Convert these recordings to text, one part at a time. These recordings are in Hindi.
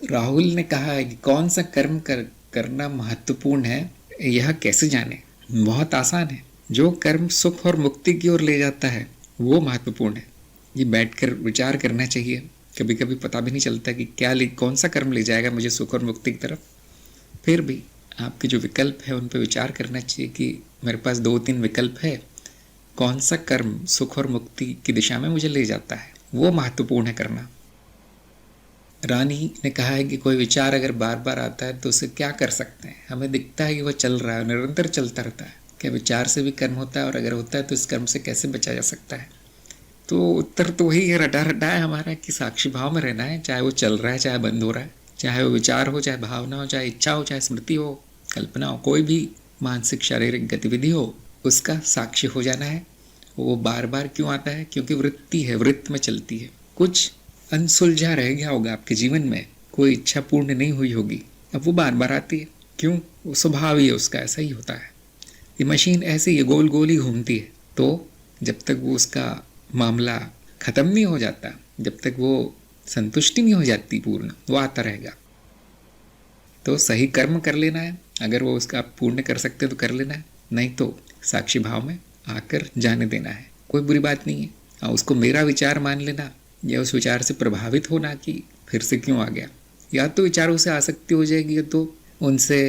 राहुल ने कहा है कि कौन सा कर्म करना महत्वपूर्ण है, यह कैसे जाने। बहुत आसान है। जो कर्म सुख और मुक्ति की ओर ले जाता है वो महत्वपूर्ण है। ये बैठकर विचार करना चाहिए। कभी कभी पता भी नहीं चलता कि कौन सा कर्म ले जाएगा मुझे सुख और मुक्ति की तरफ। फिर भी आपके जो विकल्प है उन पर विचार करना चाहिए कि मेरे पास 2-3 विकल्प है, कौन सा कर्म सुख और मुक्ति की दिशा में मुझे ले जाता है, वो महत्वपूर्ण है करना। रानी ने कहा है कि कोई विचार अगर बार बार आता है तो उसे क्या कर सकते हैं। हमें दिखता है कि वह चल रहा है, निरंतर चलता रहता है। क्या विचार से भी कर्म होता है, और अगर होता है तो इस कर्म से कैसे बचा जा सकता है। तो उत्तर तो वही है, रटा रटा है हमारा, कि साक्षी भाव में रहना है। चाहे वो चल रहा है, चाहे बंद हो रहा है, चाहे वो विचार हो, चाहे भावना हो, चाहे इच्छा हो, चाहे स्मृति हो, कल्पना हो, कोई भी मानसिक शारीरिक गतिविधि हो, उसका साक्षी हो जाना है। वो बार बार क्यों आता है? क्योंकि वृत्ति है, वृत्त में चलती है। कुछ अनसुलझा रह गया होगा आपके जीवन में, कोई इच्छा पूर्ण नहीं हुई होगी, अब वो बार बार आती है। क्यों? वो स्वभाव ही है उसका, ऐसा ही होता है। ये मशीन ऐसी है, गोल गोल ही घूमती है। तो जब तक वो उसका मामला खत्म नहीं हो जाता, जब तक वो संतुष्टि नहीं हो जाती पूर्ण, वो आता रहेगा। तो सही कर्म कर लेना है, अगर वो उसका आप पूर्ण कर सकते तो कर लेना है, नहीं तो साक्षी भाव में आकर जाने देना है। कोई बुरी बात नहीं है। और उसको मेरा विचार मान लेना, या उस विचार से प्रभावित होना कि फिर से क्यों आ गया, या तो विचारों से आसक्ति हो जाएगी या तो उनसे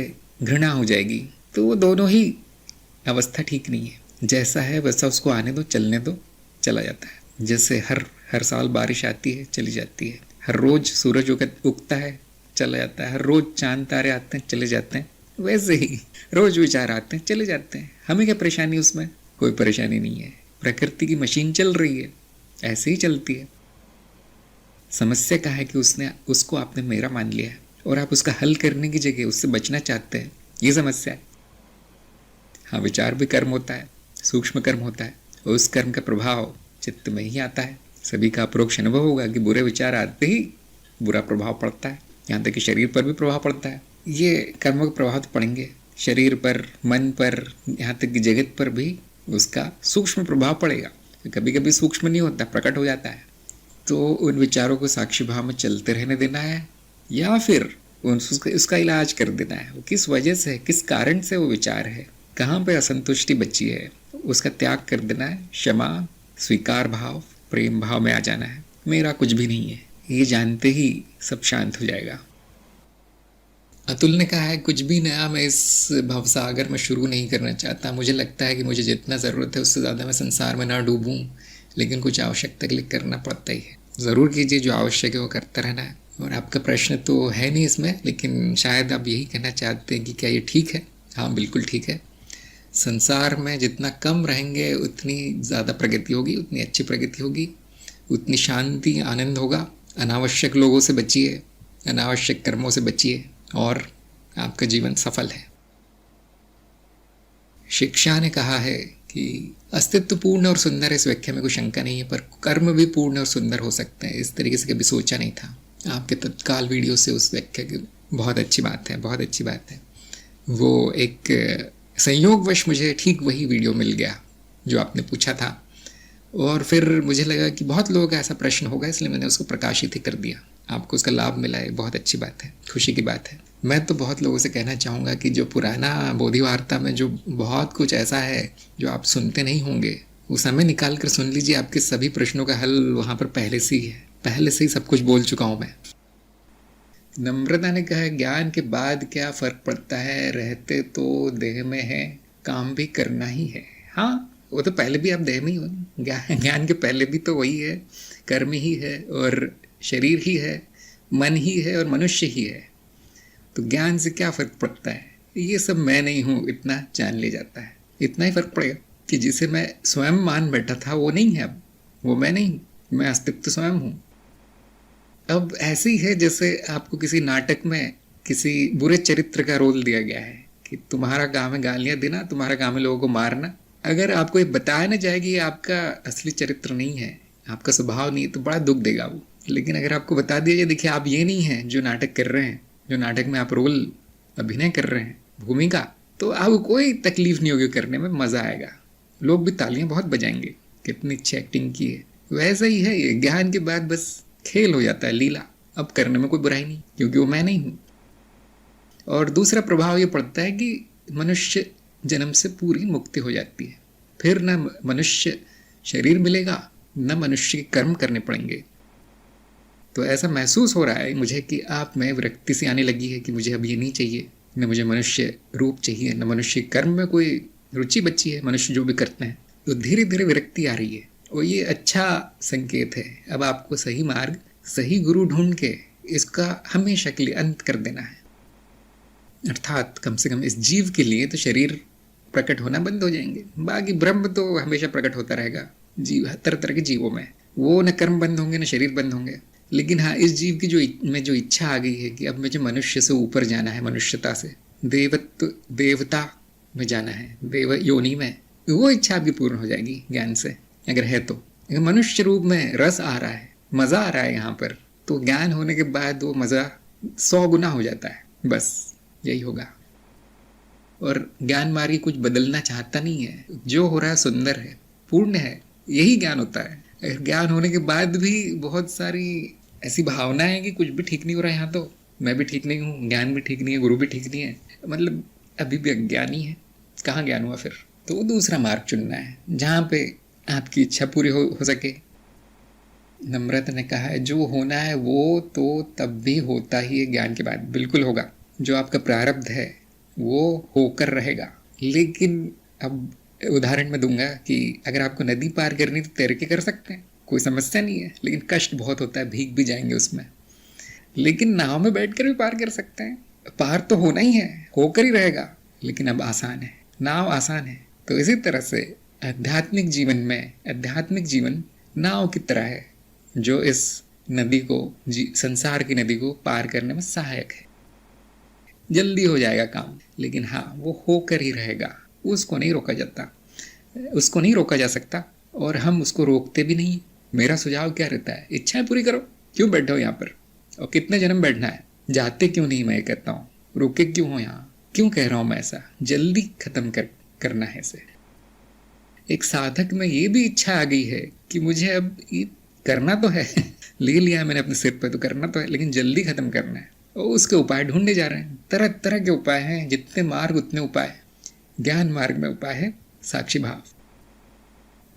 घृणा हो जाएगी। तो वो दोनों ही अवस्था ठीक नहीं है। जैसा है वैसा उसको आने दो, चलने दो, चला जाता है। जैसे हर साल बारिश आती है, चली जाती है। हर रोज सूरज उगता है, चला जाता है। हर रोज चांद तारे आते हैं, चले जाते हैं। वैसे ही रोज विचार आते हैं, चले जाते हैं। हमें क्या परेशानी उसमें? कोई परेशानी नहीं है। प्रकृति की मशीन चल रही है, ऐसे ही चलती है। समस्या क्या है कि उसको आपने मेरा मान लिया है, और आप उसका हल करने की जगह उससे बचना चाहते हैं। ये समस्या है। हाँ, विचार भी कर्म होता है, सूक्ष्म कर्म होता है, और उस कर्म का प्रभाव चित्त में ही आता है। सभी का अपरोक्ष अनुभव होगा कि बुरे विचार आते ही बुरा प्रभाव पड़ता है। यहाँ तक कि शरीर पर भी प्रभाव पड़ता है। ये कर्मों के प्रभाव तो पड़ेंगे, शरीर पर, मन पर, यहाँ तक कि जगत पर भी उसका सूक्ष्म प्रभाव पड़ेगा। कभी कभी सूक्ष्म नहीं होता, प्रकट हो जाता है। तो उन विचारों को साक्षी भाव में चलते रहने देना है, या फिर उसका इलाज कर देना है। वो किस वजह से है, किस कारण से वो विचार है, कहाँ पे असंतुष्टि बची है, उसका त्याग कर देना है। क्षमा, स्वीकार भाव, प्रेम भाव में आ जाना है। मेरा कुछ भी नहीं है, ये जानते ही सब शांत हो जाएगा। अतुल ने कहा है, कुछ भी नया मैं इस भवसागर में शुरू नहीं करना चाहता। मुझे लगता है कि मुझे जितना ज़रूरत है उससे ज़्यादा मैं संसार में ना डूबूं, लेकिन कुछ आवश्यकता के लिए करना पड़ता ही है। ज़रूर कीजिए, जो आवश्यक है वो करता रहना है। और आपका प्रश्न तो है नहीं इसमें, लेकिन शायद आप यही कहना चाहते हैं कि क्या ये ठीक है? हाँ, बिल्कुल ठीक है। संसार में जितना कम रहेंगे उतनी ज़्यादा प्रगति होगी, उतनी अच्छी प्रगति होगी, उतनी शांति, आनंद होगा। अनावश्यक लोगों से बचिए, अनावश्यक कर्मों से बचिए, और आपका जीवन सफल है। शिक्षा ने कहा है कि अस्तित्व पूर्ण और सुंदर, इस व्याख्या में कोई शंका नहीं है, पर कर्म भी पूर्ण और सुंदर हो सकते हैं। इस तरीके से कभी सोचा नहीं था। आपके तत्काल वीडियो से उस व्याख्या की बहुत अच्छी बात है, बहुत अच्छी बात है। वो एक संयोगवश मुझे ठीक वही वीडियो मिल गया जो आपने पूछा था, और फिर मुझे लगा कि बहुत लोगों का ऐसा प्रश्न होगा, इसलिए मैंने उसको प्रकाशित ही कर दिया। आपको उसका लाभ मिला है, बहुत अच्छी बात है, खुशी की बात है। मैं तो बहुत लोगों से कहना चाहूँगा कि जो पुराना बोधि वार्ता में जो बहुत कुछ ऐसा है जो आप सुनते नहीं होंगे, वो समय निकाल कर सुन लीजिए। आपके सभी प्रश्नों का हल वहाँ पर पहले से ही है, पहले से ही सब कुछ बोल चुका हूँ मैं। नम्रता ने कहा, ज्ञान के बाद क्या फ़र्क पड़ता है, रहते तो देह में है, काम भी करना ही है। हाँ, वो तो पहले भी आप देह में ही हो। ज्ञान के पहले भी तो वही है, कर्म ही है, और शरीर ही है, मन ही है, और मनुष्य ही है। तो ज्ञान से क्या फ़र्क पड़ता है? ये सब मैं नहीं हूँ, इतना जान ले जाता है। इतना ही फ़र्क पड़ेगा कि जिसे मैं स्वयं मान बैठा था वो नहीं है अब, वो मैं नहीं, मैं अस्तित्व स्वयं हूँ। अब ऐसे ही है जैसे आपको किसी नाटक में किसी बुरे चरित्र का रोल दिया गया है कि तुम्हारा काम है गालियां देना, तुम्हारा काम है लोगों को मारना। अगर आपको ये बताया ना जाए कि ये आपका असली चरित्र नहीं है, आपका स्वभाव नहीं है, तो बड़ा दुख देगा वो। लेकिन अगर आपको बता दिया जाए, देखिए आप ये नहीं है जो नाटक कर रहे हैं, जो नाटक में आप रोल अभिनय कर रहे हैं, भूमिका, तो आपको कोई तकलीफ नहीं होगी करने में, मजा आएगा। लोग भी तालियां बहुत बजाएंगे, कितनी अच्छी एक्टिंग की है। वैसा ही है ये, ज्ञान के बाद बस खेल हो जाता है, लीला। अब करने में कोई बुराई नहीं, क्योंकि वो मैं नहीं हूँ। और दूसरा प्रभाव ये पड़ता है कि मनुष्य जन्म से पूरी मुक्ति हो जाती है। फिर न मनुष्य शरीर मिलेगा, न मनुष्य के कर्म करने पड़ेंगे। तो ऐसा महसूस हो रहा है मुझे कि आप में विरक्ति सी आने लगी है कि मुझे अब ये नहीं चाहिए, न मुझे मनुष्य रूप चाहिए, न मनुष्य कर्म में कोई रुचि बची है, मनुष्य जो भी करते हैं। तो धीरे धीरे विरक्ति आ रही है, और ये अच्छा संकेत है। अब आपको सही मार्ग, सही गुरु ढूंढ के इसका हमेशा के लिए अंत कर देना है। अर्थात कम से कम इस जीव के लिए तो शरीर प्रकट होना बंद हो जाएंगे, बाकी ब्रह्म तो हमेशा प्रकट होता रहेगा जीव, तरह तरह के जीवों में। वो न कर्म बंद होंगे, न शरीर बंद होंगे। लेकिन हाँ, इस जीव की जो इच्छा आ गई है कि अब मुझे मनुष्य से ऊपर जाना है, मनुष्यता से देवत्व, देवता में जाना है, देव योनि में, वो इच्छा आपकी पूर्ण हो जाएगी ज्ञान से, अगर है तो। अगर मनुष्य रूप में रस आ रहा है, मजा आ रहा है यहाँ पर, तो ज्ञान होने के बाद वो मजा 100 गुना हो जाता है। बस यही होगा। और ज्ञान मार्गी कुछ बदलना चाहता नहीं है, जो हो रहा है सुंदर है, पूर्ण है, यही ज्ञान होता है। अगर ज्ञान होने के बाद भी बहुत सारी ऐसी भावनाएं हैं कि कुछ भी ठीक नहीं हो रहा है, यहाँ तो मैं भी ठीक नहीं हूँ, ज्ञान भी ठीक नहीं है, गुरु भी ठीक नहीं है, मतलब अभी भी अज्ञानी है, कहाँ ज्ञान हुआ फिर? तो दूसरा मार्ग चुनना है जहाँ पे आपकी इच्छा पूरी हो सके। नम्रता ने कहा है, जो होना है वो तो तब भी होता ही है, ज्ञान के बाद बिल्कुल होगा। जो आपका प्रारब्ध है वो होकर रहेगा। लेकिन अब उदाहरण मैं दूंगा कि अगर आपको नदी पार करनी तो तैर के कर सकते हैं, कोई समस्या नहीं है, लेकिन कष्ट बहुत होता है, भीग भी जाएंगे उसमें। लेकिन नाव में बैठकर भी पार कर सकते हैं, पार तो होना ही है, होकर ही रहेगा, लेकिन अब आसान है, नाव आसान है। तो इसी तरह से आध्यात्मिक जीवन में, आध्यात्मिक जीवन नाव की तरह है, जो इस नदी को, संसार की नदी को पार करने में सहायक है। जल्दी हो जाएगा काम, लेकिन हाँ, वो होकर ही रहेगा, उसको नहीं रोका जाता, उसको नहीं रोका जा सकता, और हम उसको रोकते भी नहीं। मेरा सुझाव क्या रहता है, इच्छाएं पूरी करो, क्यों बैठे हो यहाँ पर, और कितने जन्म बैठना है, जाते क्यों नहीं, मैं कहता हूँ, रुके क्यों हो यहाँ, क्यों कह रहा हूँ मैं ऐसा, जल्दी खत्म करना है इसे। एक साधक में ये भी इच्छा आ गई है कि मुझे अब ये करना तो है ले लिया मैंने अपने सिर पे, तो करना तो है, लेकिन जल्दी खत्म करना है, और उसके उपाय ढूंढे जा रहे हैं। तरह तरह के उपाय हैं, जितने मार्ग उतने उपाय। ज्ञान मार्ग में उपाय है साक्षी भाव।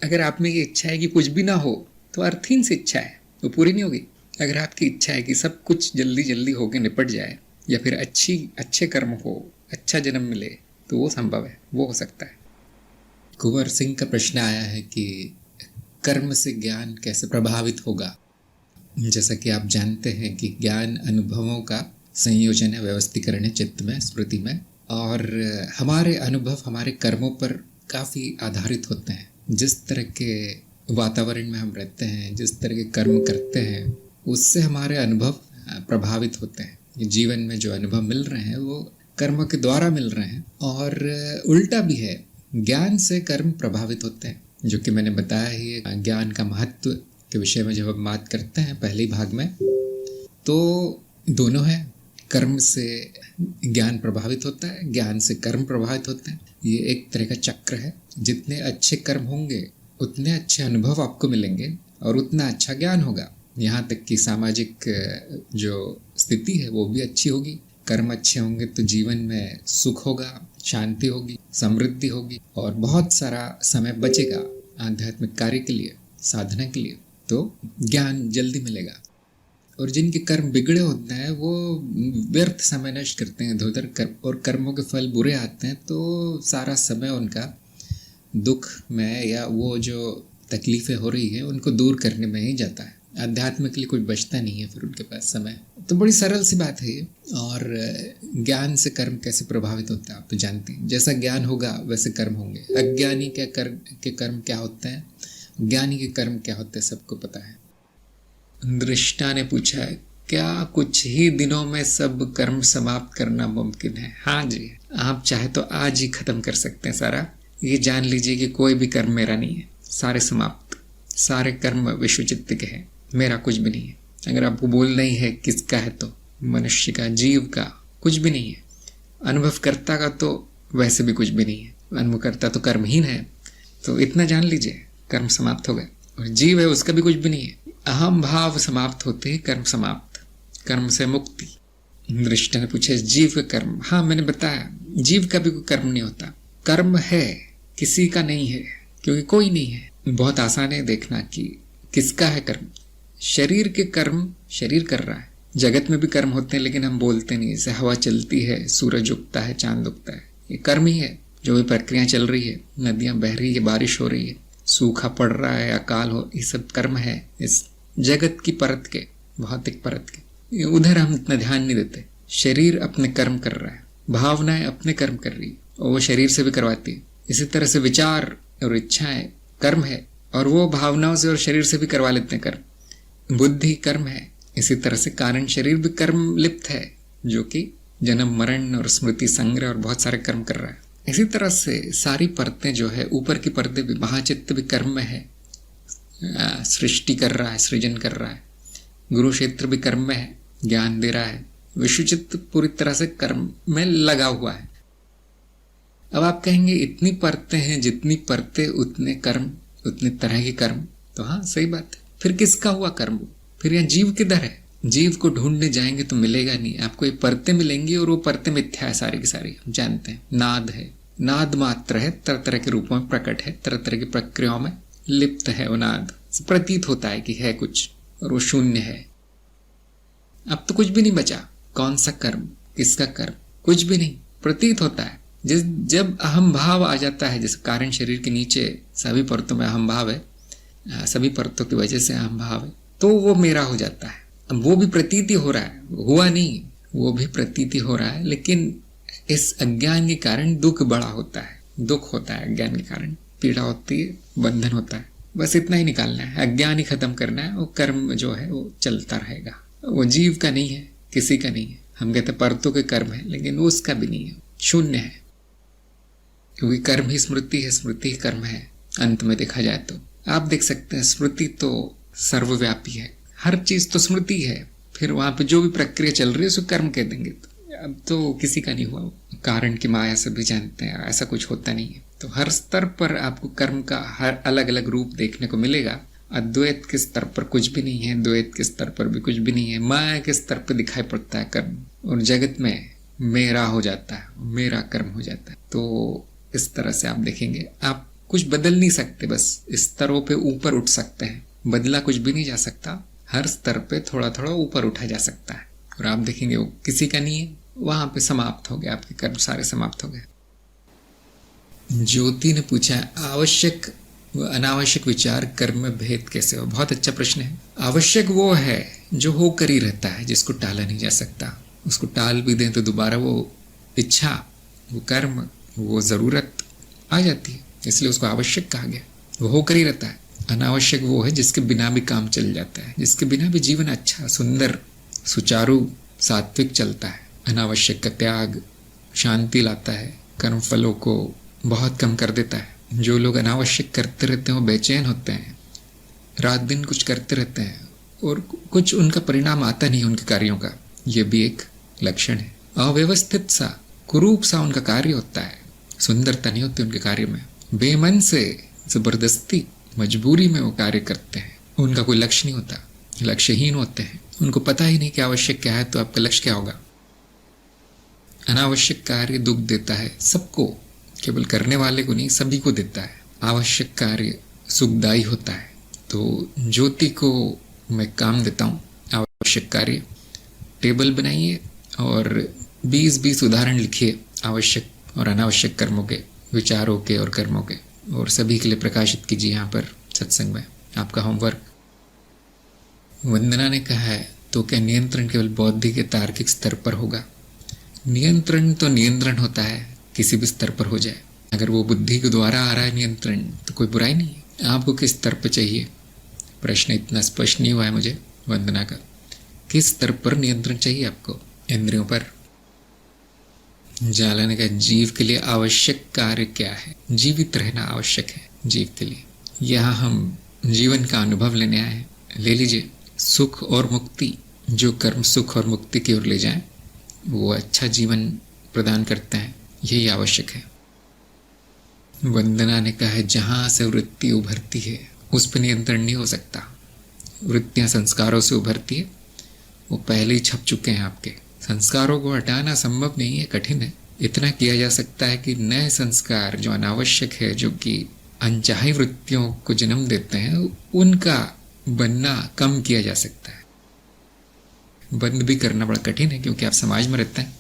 अगर आप में ये इच्छा है कि कुछ भी ना हो, तो अर्थहीन से इच्छा है, वो पूरी नहीं होगी। अगर आपकी इच्छा है कि सब कुछ जल्दी जल्दी होकर निपट जाए, या फिर अच्छे कर्म हो, अच्छा जन्म मिले, तो वो संभव है, वो हो सकता है। कुंवर सिंह का प्रश्न आया है कि कर्म से ज्ञान कैसे प्रभावित होगा। जैसा कि आप जानते हैं कि ज्ञान अनुभवों का संयोजन है, व्यवस्थीकरण है चित्त में, स्मृति में, और हमारे अनुभव हमारे कर्मों पर काफ़ी आधारित होते हैं। जिस तरह के वातावरण में हम रहते हैं, जिस तरह के कर्म करते हैं, उससे हमारे अनुभव प्रभावित होते हैं। जीवन में जो अनुभव मिल रहे हैं वो कर्म के द्वारा मिल रहे हैं, और उल्टा भी है, ज्ञान से कर्म प्रभावित होते हैं, जो कि मैंने बताया ही। ज्ञान का महत्व के विषय में जब हम बात करते हैं पहले भाग में, तो दोनों है, कर्म से ज्ञान प्रभावित होता है, ज्ञान से कर्म प्रभावित होते हैं। ये एक तरह का चक्र है। जितने अच्छे कर्म होंगे उतने अच्छे अनुभव आपको मिलेंगे, और उतना अच्छा ज्ञान होगा। यहाँ तक कि सामाजिक जो स्थिति है वो भी अच्छी होगी। कर्म अच्छे होंगे तो जीवन में सुख होगा, शांति होगी, समृद्धि होगी, और बहुत सारा समय बचेगा आध्यात्मिक कार्य के लिए, साधना के लिए। तो ज्ञान जल्दी मिलेगा। और जिनके कर्म बिगड़े होते हैं वो व्यर्थ समय नष्ट करते हैं इधर उधर, और कर्मों के फल बुरे आते हैं, तो सारा समय उनका दुख में, या वो जो तकलीफ़ें हो रही है उनको दूर करने में ही जाता है। अध्यात्म के लिए कुछ बचता नहीं है फिर उनके पास समय। तो बड़ी सरल सी बात है ये। और ज्ञान से कर्म कैसे प्रभावित होता है आप तो जानते हैं। जैसा ज्ञान होगा वैसे कर्म होंगे। अज्ञानी के कर्म क्या होते हैं, ज्ञानी के कर्म क्या होते हैं, सबको पता है। दृष्टा ने पूछा है, क्या कुछ ही दिनों में सब कर्म समाप्त करना मुमकिन है? हाँ जी, आप चाहे तो आज ही खत्म कर सकते हैं सारा। ये जान लीजिए कि कोई भी कर्म मेरा नहीं है, सारे समाप्त, सारे कर्म विश्व चित्त के हैं, मेरा कुछ भी नहीं है। अगर आपको बोलना ही है किसका है, तो मनुष्य का, जीव का कुछ भी नहीं है। अनुभवकर्ता का तो वैसे भी कुछ भी नहीं है, अनुभवकर्ता तो कर्महीन है। तो इतना जान लीजिए, कर्म समाप्त हो गए। और जीव है, उसका भी कुछ भी नहीं है। अहम भाव समाप्त होते ही कर्म समाप्त। कर्म से मुक्ति। दृष्टा ने पूछा जीव का कर्म, हाँ मैंने बताया जीव का भी कोई कर्म नहीं होता। कर्म है किसी का नहीं है, क्योंकि कोई नहीं है। बहुत आसान है देखना कि किसका है कर्म। शरीर के कर्म शरीर कर रहा है। जगत में भी कर्म होते हैं लेकिन हम बोलते नहीं। जैसे हवा चलती है, सूरज उगता है, चांद उगता है, ये कर्म ही है। जो भी प्रक्रिया चल रही है, नदियां बह रही है, बारिश हो रही है, सूखा पड़ रहा है, अकाल हो, ये सब कर्म है इस जगत की परत के, भौतिक परत के। उधर हम इतना ध्यान नहीं देते। शरीर अपने कर्म कर रहा है, भावनाएं अपने कर्म कर रही है और वो शरीर से भी करवाती है। इसी तरह से विचार और इच्छाएं कर्म है और वो भावनाओं से और शरीर से भी करवा लेते हैं कर्म। बुद्धि कर्म है। इसी तरह से कारण शरीर भी कर्म लिप्त है, जो कि जन्म मरण और स्मृति संग्रह और बहुत सारे कर्म कर रहा है। इसी तरह से सारी परतें जो है, ऊपर की परतें भी, महाचित्त भी कर्म में है, सृष्टि कर रहा है, सृजन कर रहा है। गुरु क्षेत्र भी कर्म में है, ज्ञान दे रहा है। विश्वचित्त पूरी तरह से कर्म में लगा हुआ है। अब आप कहेंगे इतनी परतें हैं, जितनी परतें उतने कर्म, उतने तरह के कर्म। तो हाँ सही बात है। फिर किसका हुआ कर्म? फिर यहाँ जीव किधर है? जीव को ढूंढने जाएंगे तो मिलेगा नहीं आपको। ये परतें मिलेंगी और वो परतें मिथ्या है सारी की सारी, हम जानते हैं। नाद है, नाद मात्र है, तरह तरह के रूपों में प्रकट है, तरह तरह की प्रक्रियाओं में लिप्त है। वो नाद प्रतीत होता है कि है कुछ और वो शून्य है। अब तो कुछ भी नहीं बचा। कौन सा कर्म, किसका कर्म, कुछ भी नहीं। प्रतीत होता है। जब अहम भाव आ जाता है, जैसे कारण शरीर के नीचे सभी परतों में अहम भाव है, सभी परतों की वजह से अहम भाव है, तो वो मेरा हो जाता है। अब वो भी प्रतीति हो रहा है, हुआ नहीं, वो भी प्रतीति हो रहा है। लेकिन इस अज्ञान के कारण दुख बड़ा होता है। दुख होता है अज्ञान के कारण, पीड़ा होती है, बंधन होता है। बस इतना ही निकालना है, अज्ञान ही खत्म करना है। वो कर्म जो है वो चलता रहेगा। वो जीव का नहीं है, किसी का नहीं है। हम कहते परतों के कर्म है, लेकिन वो उसका भी नहीं है, शून्य है। क्योंकि कर्म ही स्मृति है, स्मृति ही कर्म है। अंत में देखा जाए तो आप देख सकते हैं, स्मृति तो सर्वव्यापी है, हर चीज तो स्मृति है। फिर वहां पे जो भी प्रक्रिया चल रही है उसको कर्म कह देंगे। अब तो किसी का नहीं हुआ। कारण की माया से भी जानते हैं, ऐसा कुछ होता नहीं है। तो हर स्तर पर आपको कर्म का हर अलग अलग रूप देखने को मिलेगा। अद्वैत के स्तर पर कुछ भी नहीं है, द्वैत के स्तर पर भी कुछ भी नहीं है। माया के स्तर पर दिखाई पड़ता है कर्म, और जगत में मेरा हो जाता है, मेरा कर्म हो जाता है। तो इस तरह से आप देखेंगे, आप कुछ बदल नहीं सकते, बस स्तरों पे ऊपर उठ सकते हैं। बदला कुछ भी नहीं जा सकता। हर स्तर पे थोड़ा थोड़ा ऊपर उठा जा सकता है। और आप देखेंगे वो किसी का नहीं है, वहां पे समाप्त हो गए, आपके कर्म सारे समाप्त हो गए। ज्योति ने पूछा, आवश्यक व अनावश्यक विचार कर्म में भेद कैसे हो? बहुत अच्छा प्रश्न है। आवश्यक वो है जो होकर ही रहता है, जिसको टाला नहीं जा सकता। उसको टाल भी दें तो दोबारा वो इच्छा, वो कर्म, वो जरूरत आ जाती है, इसलिए उसको आवश्यक कहा गया। वो होकर ही रहता है। अनावश्यक वो है जिसके बिना भी काम चल जाता है, जिसके बिना भी जीवन अच्छा, सुंदर, सुचारू, सात्विक चलता है। अनावश्यक का त्याग शांति लाता है, कर्म फलों को बहुत कम कर देता है। जो लोग अनावश्यक करते रहते हैं वो बेचैन होते हैं, रात दिन कुछ करते रहते हैं और कुछ उनका परिणाम आता नहीं उनके कार्यों का। ये भी एक लक्षण है। अव्यवस्थित सा, कुरूप सा उनका कार्य होता है, सुंदरता नहीं होती उनके कार्य में। बेमन से, जबरदस्ती, मजबूरी में वो कार्य करते हैं। उनका कोई लक्ष्य नहीं होता, लक्ष्यहीन होते हैं। उनको पता ही नहीं कि आवश्यक क्या है, तो आपका लक्ष्य क्या होगा। अनावश्यक कार्य दुख देता है सबको, केवल करने वाले को नहीं, सभी को देता है। आवश्यक कार्य सुखदायी होता है। तो ज्योति को मैं काम देता हूँ, आवश्यक कार्य। टेबल बनाइए और 20-20 उदाहरण लिखिए आवश्यक और अनावश्यक कर्मों के, विचारों के और कर्मों के, और सभी के लिए प्रकाशित कीजिए यहाँ पर सत्संग में, आपका होमवर्क। वंदना ने कहा है, तो क्या नियंत्रण केवल बौद्धिक या तार्किक स्तर पर होगा? नियंत्रण तो नियंत्रण होता है, किसी भी स्तर पर हो जाए। अगर वो बुद्धि के द्वारा आ रहा है नियंत्रण, तो कोई बुराई नहीं है। आपको किस स्तर पर चाहिए? प्रश्न इतना स्पष्ट नहीं हुआ है मुझे वंदना का। किस स्तर पर नियंत्रण चाहिए आपको? इंद्रियों पर? जाला ने कहा, जीव के लिए आवश्यक कार्य क्या है? जीवित रहना आवश्यक है जीव के लिए। यहाँ हम जीवन का अनुभव लेने आए हैं। ले लीजिए, सुख और मुक्ति। जो कर्म सुख और मुक्ति की ओर ले जाए वो अच्छा जीवन प्रदान करते हैं, यही आवश्यक है। वंदना ने कहा है, जहाँ से वृत्ति उभरती है उस पर नियंत्रण नहीं हो सकता। वृत्तियाँ संस्कारों से उभरती है, वो पहले ही छप चुके हैं आपके। संस्कारों को हटाना संभव नहीं है, कठिन है। इतना किया जा सकता है कि नए संस्कार जो अनावश्यक है, जो कि अनचाही वृत्तियों को जन्म देते हैं, उनका बनना कम किया जा सकता है। बंद भी करना बड़ा कठिन है, क्योंकि आप समाज में रहते हैं,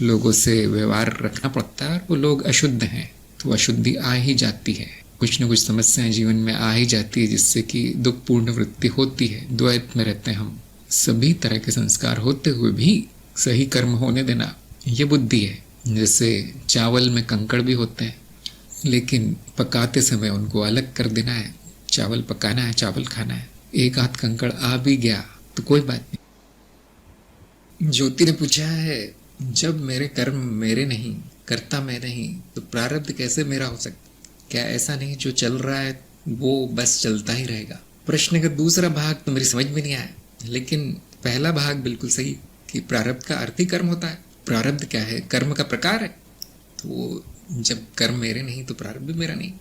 लोगों से व्यवहार रखना पड़ता है, और वो लोग अशुद्ध हैं तो अशुद्धि आ ही जाती है। कुछ न कुछ समस्याएं जीवन में आ ही जाती है, जिससे कि दुखपूर्ण वृत्ति होती है। द्वैत में रहते हैं हम। सभी तरह के संस्कार होते हुए भी सही कर्म होने देना, ये बुद्धि है। जैसे चावल में कंकड़ भी होते हैं, लेकिन पकाते समय उनको अलग कर देना है। चावल पकाना है, चावल खाना है। एक आध कंकड़ आ भी गया तो कोई बात नहीं। ज्योति ने पूछा है, जब मेरे कर्म मेरे नहीं, करता मैं नहीं, तो प्रारब्ध कैसे मेरा हो सकता? क्या ऐसा नहीं जो चल रहा है वो बस चलता ही रहेगा? प्रश्न का दूसरा भाग तो मेरी समझ में नहीं आया, लेकिन पहला भाग बिल्कुल सही कि प्रारब्ध का अर्थ ही कर्म होता है। प्रारब्ध क्या है? कर्म का प्रकार है। तो जब कर्म मेरे नहीं तो प्रारब्ध भी मेरा नहीं।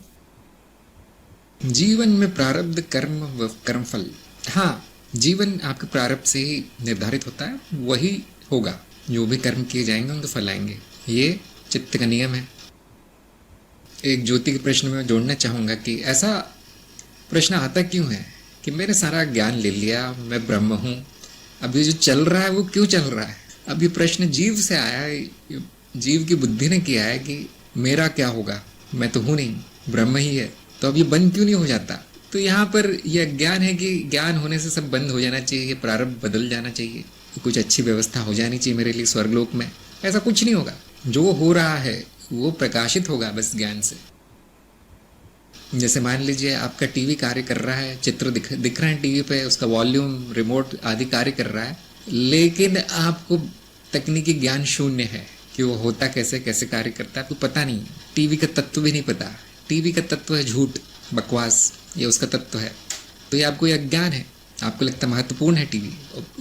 जीवन में प्रारब्ध, कर्म व कर्मफल, हाँ, जीवन आपके प्रारब्ध से ही निर्धारित होता है, वही होगा। जो भी कर्म किए जाएंगे उनके फल आएंगे, ये चित्त का नियम है। एक ज्योति के प्रश्न में जोड़ना चाहूँगा कि ऐसा प्रश्न आता क्यों है कि मैंने सारा ज्ञान ले लिया, मैं ब्रह्म हूँ, अब ये जो चल रहा है वो क्यों चल रहा है? अब ये प्रश्न जीव से आया है, जीव की बुद्धि ने किया है कि मेरा क्या होगा, मैं तो हूँ नहीं, ब्रह्म ही है, तो अब ये बंद क्यों नहीं हो जाता? तो यहाँ पर यह अज्ञान है कि ज्ञान होने से सब बंद हो जाना चाहिए, प्रारब्ध बदल जाना चाहिए, कुछ अच्छी व्यवस्था हो जानी चाहिए मेरे लिए स्वर्गलोक में। ऐसा कुछ नहीं होगा। जो हो रहा है वो प्रकाशित होगा बस ज्ञान से। जैसे मान लीजिए आपका टीवी कार्य कर रहा है, चित्र दिख रहा है टीवी पे, उसका वॉल्यूम, रिमोट आदि कार्य कर रहा है, लेकिन आपको तकनीकी ज्ञान शून्य है कि वो होता कैसे, कैसे कार्य करता है, आपको पता नहीं। टीवी का तत्व भी नहीं पता। टीवी का तत्व है झूठ, बकवास, ये उसका तत्व है। तो ये आपको अज्ञान है। आपको लगता है महत्वपूर्ण है टीवी,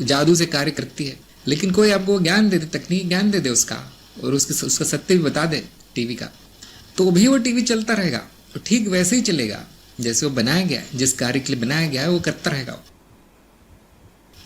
जादू से कार्य करती है, लेकिन कोई आपको ज्ञान दे दे, तकनीक ज्ञान दे दे उसका, और उसका सत्य भी बता दे टीवी का, तो भी वो टीवी चलता रहेगा। तो ठीक वैसे ही चलेगा जैसे वो बनाया गया है, जिस कार्य के लिए बनाया गया है वो करता रहेगा।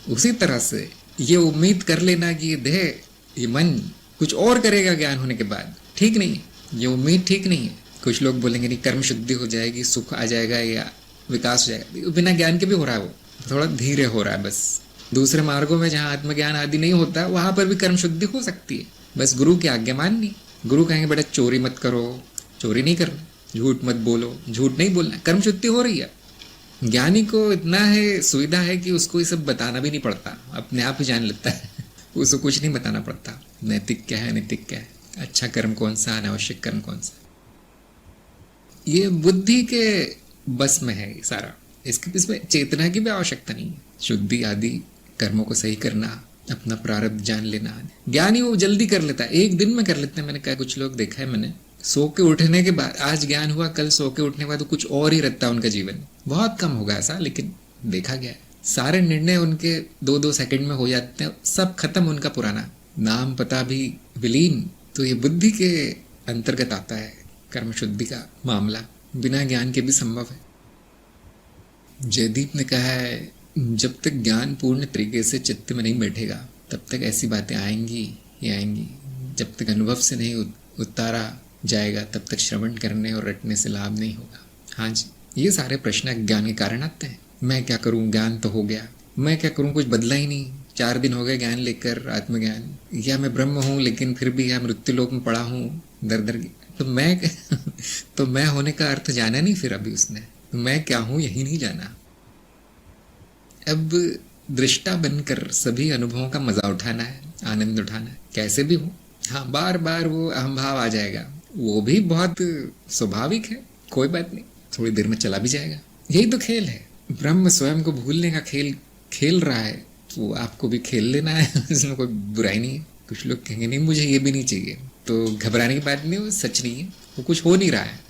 उसी तरह से ये उम्मीद कर लेना कि ये देह, ये मन कुछ और करेगा ज्ञान होने के बाद, ठीक नहीं है। ये उम्मीद ठीक नहीं है। कुछ लोग बोलेंगे नहीं, कर्म शुद्धि हो जाएगी, सुख आ जाएगा या विकास हो जाएगा। बिना ज्ञान के भी हो रहा है, वो थोड़ा धीरे हो रहा है बस। दूसरे मार्गों में जहाँ आत्मज्ञान आदि नहीं होता, वहां पर भी कर्म शुद्धि हो सकती है, बस गुरु की आज्ञा माननी। गुरु कहेंगे बेटा चोरी मत करो, चोरी नहीं करना, झूठ मत बोलो, झूठ नहीं बोलना, कर्म शुद्धि हो रही है। ज्ञानी को इतना है, सुविधा है कि उसको ये सब बताना भी नहीं पड़ता, अपने आप ही जान लेता है। उसको कुछ नहीं बताना पड़ता, नैतिक क्या है, नैतिक क्या है, अच्छा कर्म कौन सा, अनावश्यक कर्म कौन सा। ये बुद्धि के बस में है सारा। इसमें चेतना की भी आवश्यकता नहीं है। शुद्धि आदि कर्मों को सही करना, अपना प्रारब्ध जान लेना, ज्ञानी वो जल्दी कर लेता है, एक दिन में कर लेते हैं। मैंने कहा कुछ लोग देखा है मैंने, सो के उठने के बाद, आज ज्ञान हुआ, कल सो के उठने के बाद तो कुछ और ही रहता है उनका जीवन। बहुत कम होगा ऐसा, लेकिन देखा गया है। सारे निर्णय उनके 2-2 सेकंड में हो जाते हैं, सब खत्म उनका पुराना, नाम पता भी विलीन। तो ये बुद्धि के अंतर्गत आता है कर्म शुद्धि का मामला, बिना ज्ञान के भी संभव है। जयदीप ने कहा है, जब तक ज्ञान पूर्ण तरीके से चित्त में नहीं बैठेगा तब तक ऐसी बातें आएंगी ही आएंगी। जब तक अनुभव से नहीं उतारा जाएगा तब तक श्रवण करने और रटने से लाभ नहीं होगा। हाँ जी, ये सारे प्रश्न अज्ञान के कारण आते हैं। मैं क्या करूं, ज्ञान तो हो गया, मैं क्या करूं, कुछ बदला ही नहीं, 4 दिन हो गए ज्ञान लेकर, आत्मज्ञान, या मैं ब्रह्म हूं लेकिन फिर भी यहाँ मृत्यु लोक में पड़ा हूं दर दर। तो मैं होने का अर्थ जाना नहीं फिर अभी उसने, तो मैं क्या हूं यही नहीं जाना। अब दृष्टा बनकर सभी अनुभवों का मजा उठाना है, आनंद उठाना है, कैसे भी हो। हाँ, बार बार वो अहम भाव आ जाएगा, वो भी बहुत स्वाभाविक है, कोई बात नहीं, थोड़ी देर में चला भी जाएगा। यही तो खेल है, ब्रह्म स्वयं को भूलने का खेल खेल रहा है, तो आपको भी खेल लेना है, इसमें कोई बुराई नहीं है। कुछ लोग कहेंगे नहीं मुझे ये भी नहीं चाहिए, तो घबराने की बात नहीं, वो सच नहीं है, वो कुछ हो नहीं रहा है।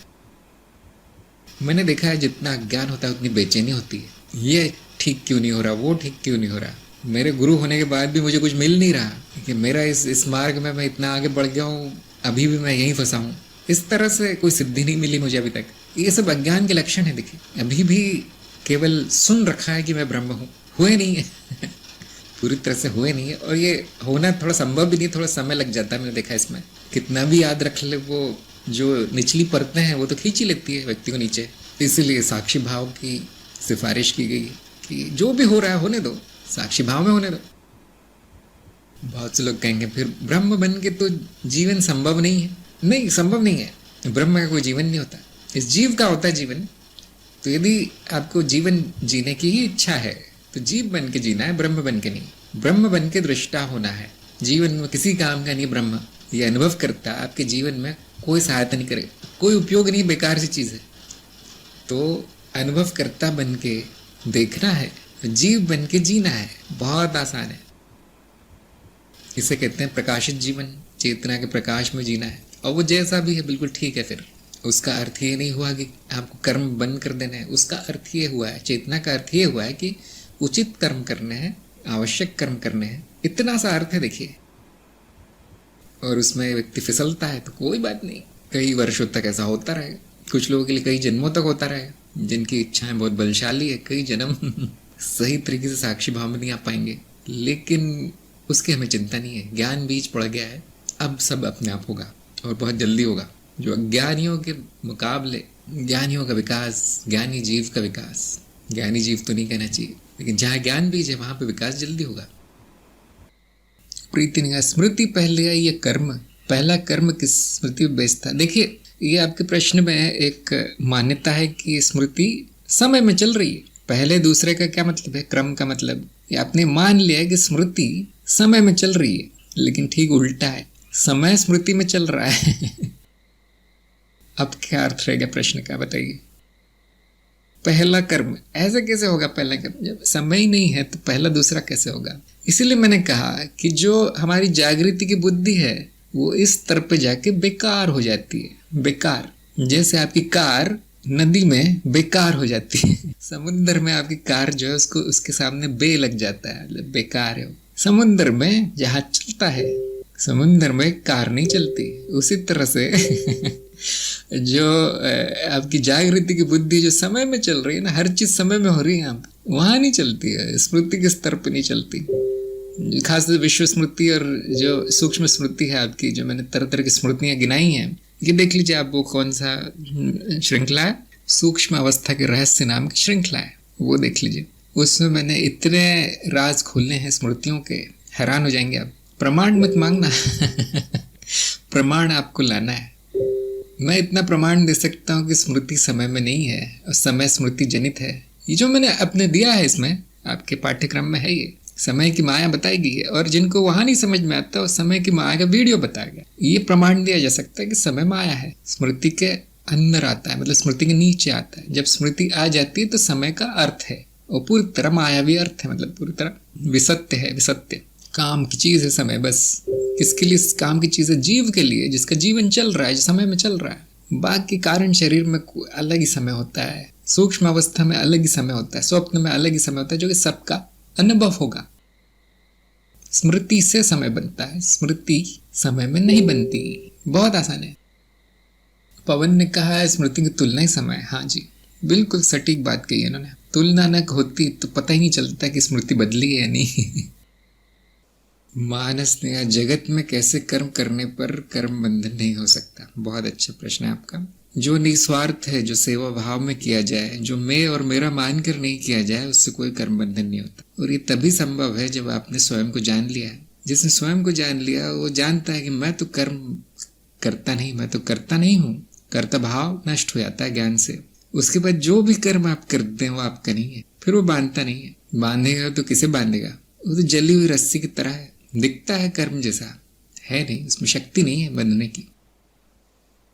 मैंने देखा है जितना ज्ञान होता है उतनी बेचैनी होती है, ये ठीक क्यों नहीं हो रहा, वो ठीक क्यों नहीं हो रहा। मेरे गुरु होने के बाद भी मुझे कुछ मिल नहीं रहा कि मेरा इस मार्ग में मैं इतना आगे बढ़ गया हूँ, अभी भी मैं यहीं फंसा हूँ। इस तरह से कोई सिद्धि नहीं मिली मुझे अभी तक। ये सब अज्ञान के लक्षण है। देखिए, अभी भी केवल सुन रखा है कि मैं ब्रह्म हूँ, हुए नहीं है। पूरी तरह से हुए नहीं है, और ये होना थोड़ा संभव भी नहीं, थोड़ा समय लग जाता है। मैंने देखा इसमें कितना भी याद रख ले, वो जो निचली परतें हैं वो तो खींच ही लेती है व्यक्ति को नीचे। इसीलिए साक्षी भाव की सिफारिश की गई कि जो भी हो रहा है होने दो, साक्षी भाव में होने दो। बहुत से लोग कहेंगे फिर ब्रह्म बन के तो जीवन संभव नहीं है। नहीं, संभव नहीं है। ब्रह्म का कोई जीवन नहीं होता, इस जीव का होता है जीवन। तो यदि आपको जीवन जीने की ही इच्छा है तो जीव बन के जीना है, ब्रह्म बन के नहीं। ब्रह्म बन के दृष्टा होना है। जीवन में किसी काम का नहीं ब्रह्म, ये अनुभव करता आपके जीवन में कोई सहायता नहीं करे, कोई उपयोग नहीं, बेकार सी चीज़ है। तो अनुभव करता बन के देखना है, जीव बन के जीना है। बहुत आसान है। इसे कहते हैं प्रकाशित जीवन, चेतना के प्रकाश में जीना है। और वो जैसा भी है बिल्कुल ठीक है। फिर उसका अर्थ ये नहीं हुआ कि आपको कर्म बंद कर देना है। उसका अर्थ ये हुआ है, चेतना का अर्थ ये हुआ है कि उचित कर्म करने हैं, आवश्यक कर्म करने हैं। इतना सा अर्थ है, देखिए। और उसमें व्यक्ति फिसलता है तो कोई बात नहीं, कई वर्षों तक ऐसा होता रहेगा। कुछ लोगों के लिए कई जन्मों तक होता रहेगा, जिनकी इच्छाएं बहुत बलशाली है। कई जन्म सही तरीके से साक्षी भाव में नहीं आ पाएंगे, लेकिन उसकी हमें चिंता नहीं है। ज्ञान बीज पड़ गया है, अब सब अपने आप होगा और बहुत जल्दी होगा। जो अज्ञानियों के मुकाबले ज्ञानियों का विकास, ज्ञानी जीव का विकास, ज्ञानी जीव तो नहीं कहना चाहिए, लेकिन जहाँ ज्ञान बीज है वहाँ पे विकास जल्दी होगा। प्रीति नहीं, स्मृति पहले आई या कर्म? पहला कर्म किस स्मृति में बेस्ड था? देखिए, ये आपके प्रश्न में एक मान्यता है कि स्मृति समय में चल रही है। पहले दूसरे का क्या मतलब है? क्रम का मतलब ये आपने मान लिया है कि स्मृति समय में चल रही है, लेकिन ठीक उल्टा है, समय स्मृति में चल रहा है। अब क्या अर्थ रहेगा प्रश्न का, बताइए। पहला कर्म ऐसे कैसे होगा? पहला कर्म जब समय ही नहीं है तो पहला दूसरा कैसे होगा? इसीलिए मैंने कहा कि जो हमारी जागृति की बुद्धि है वो इस स्तर पे जाके बेकार हो जाती है। बेकार, जैसे आपकी कार नदी में बेकार हो जाती है। समुद्र में आपकी कार जो है उसको उसके सामने बे लग जाता है, मतलब बेकार है। समुद्र में जहाज चलता है, समुद्र में कार नहीं चलती। उसी तरह से जो आपकी जागृति की बुद्धि जो समय में चल रही है ना, हर चीज समय में हो रही है, यहाँ पे वहां नहीं चलती है, स्मृति के स्तर पे नहीं चलती। खासतौर विश्व स्मृति और जो सूक्ष्म स्मृति है आपकी, जो मैंने तरह तरह की स्मृतियां गिनाई हैं, ये देख लीजिए आप। वो कौन सा श्रृंखला है? सूक्ष्म अवस्था के रहस्य नाम की श्रृंखला है, वो देख लीजिए। उसमें मैंने इतने राज खोले हैं स्मृतियों के, हैरान हो जाएंगे आप। प्रमाण मत मांगना प्रमाण आपको लाना है। मैं इतना प्रमाण दे सकता हूँ कि स्मृति समय में नहीं है और समय स्मृति जनित है। ये जो मैंने अपने दिया है इसमें, आपके पाठ्यक्रम में है, ये समय की माया बताई गई है। और जिनको वहां नहीं समझ में आता, उस समय की माया का वीडियो बताया गया। ये प्रमाण दिया जा सकता है कि समय माया है, स्मृति के अंदर आता है, मतलब स्मृति के नीचे आता है। जब स्मृति आ जाती है तो समय का अर्थ है, और पूरी तरह मायावी अर्थ है, मतलब पूरी तरह विसत्य है। विसत्य काम की चीज है समय, बस किसके लिए काम की चीज है? जीव के लिए, जिसका जीवन चल रहा है, जो समय में चल रहा है। बाकी कारण शरीर में अलग ही समय होता है, सूक्ष्म अवस्था में अलग ही समय होता है, स्वप्न में अलग ही समय होता है, जो कि सबका अनुभव होगा। स्मृति से समय बनता है, स्मृति समय में नहीं बनती। बहुत आसान है। पवन ने कहा है स्मृति की तुलना ही समय। हाँ जी, बिल्कुल सटीक बात कही है उन्होंने। तुलना न होती तो पता ही नहीं चलता कि स्मृति बदली है या नहीं। मानस ने, जगत में कैसे कर्म करने पर कर्म बंधन नहीं हो सकता? बहुत अच्छा प्रश्न है आपका। जो निस्वार्थ है, जो सेवा भाव में किया जाए, जो मैं और मेरा मानकर नहीं किया जाए, उससे कोई कर्म बंधन नहीं होता। और ये तभी संभव है जब आपने स्वयं को जान लिया है। जिसने स्वयं को जान लिया वो जानता है कि मैं तो कर्म करता नहीं, मैं तो करता नहीं हूँ। कर्ता भाव नष्ट हो जाता है ज्ञान से। उसके बाद जो भी कर्म आप करते हैं वो आपका नहीं है, फिर वो बांधता नहीं है। बांधेगा तो किसे बांधेगा? वो तो जली हुई रस्सी की तरह है, दिखता है कर्म जैसा, है नहीं, उसमें शक्ति नहीं है बंधने की।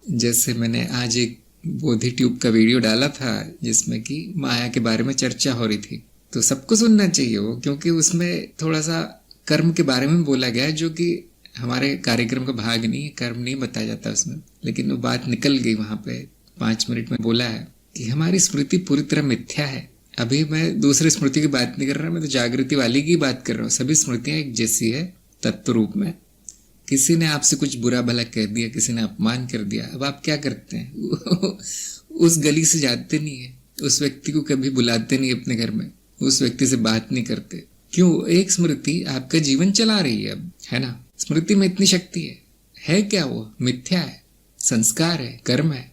जैसे मैंने आज एक बोधि ट्यूब का वीडियो डाला था जिसमें कि माया के बारे में चर्चा हो रही थी, तो सबको सुनना चाहिए वो, क्योंकि उसमें थोड़ा सा कर्म के बारे में बोला गया है, जो कि हमारे कार्यक्रम का भाग नहीं है। कर्म नहीं बताया जाता उसमें, लेकिन वो बात निकल गई वहां पे। 5 मिनट में बोला है कि हमारी स्मृति पूरी तरह मिथ्या है। अभी मैं दूसरी स्मृति की बात नहीं कर रहा, मैं तो जागृति वाली की बात कर रहा हूँ। सभी स्मृतियां एक जैसी है तत्व रूप में। किसी ने आपसे कुछ बुरा भला कह दिया, किसी ने अपमान कर दिया, अब आप क्या करते हैं? उस गली से जाते नहीं है, उस व्यक्ति को कभी बुलाते नहीं अपने घर में, उस व्यक्ति से बात नहीं करते, क्यों? एक स्मृति आपका जीवन चला रही है अब, है ना? स्मृति में इतनी शक्ति है क्या? वो मिथ्या है, संस्कार है, कर्म है,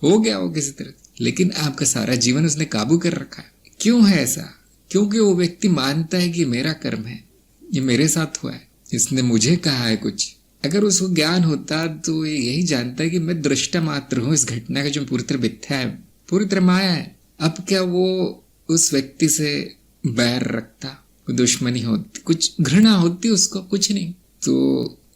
हो गया वो किसी तरह, लेकिन आपका सारा जीवन उसने काबू कर रखा है। क्यों है ऐसा? क्योंकि वो व्यक्ति मानता है कि मेरा कर्म है, ये मेरे साथ हुआ है, इसने मुझे कहा है कुछ। अगर उसको ज्ञान होता तो ये यही जानता है कि मैं दृष्टा मात्र हूं इस घटना का, जो पूरी तरह मिथ्या है, पूरी तरह माया है। अब क्या वो उस व्यक्ति से बैर रखता, दुश्मनी होती, कुछ घृणा होती उसको? कुछ नहीं। तो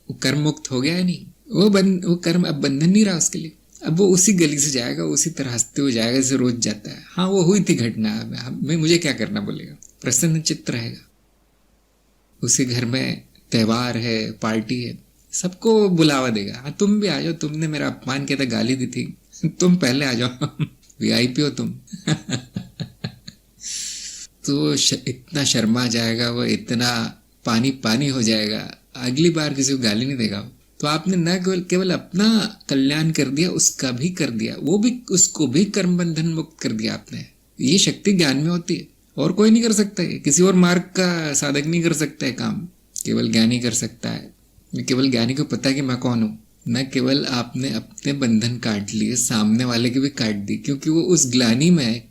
वो कर्म मुक्त हो गया है? नहीं, वो कर्म अब बंधन नहीं रहा उसके लिए। अब वो उसी गली से जाएगा, उसी तरह हंसते हुए जाएगा जैसे रोज जाता है। हाँ, वो हुई थी घटना, मैं मुझे क्या करना बोलेगा, प्रसन्न चित्त रहेगा। उसी घर में त्योहार है, पार्टी है, सबको बुलावा देगा। हाँ, तुम भी आ जाओ, तुमने मेरा अपमान किया था, गाली दी थी, तुम पहले आ जाओ, वीआईपी हो तुम। तो इतना शर्मा जाएगा वो, इतना पानी पानी हो जाएगा, अगली बार किसी को गाली नहीं देगा। तो आपने न केवल अपना कल्याण कर दिया, उसका भी कर दिया, वो भी, उसको भी कर्म बंधन मुक्त कर दिया आपने। ये शक्ति ज्ञान में होती है, और कोई नहीं कर सकता है, किसी और मार्ग का साधक नहीं कर सकता है काम, केवल ज्ञानी कर सकता है। केवल ज्ञानी को पता है कि मैं कौन हूँ। न केवल आपने अपने बंधन काट लिए, सामने वाले के भी काट दी, क्योंकि वो उस ग्लानि में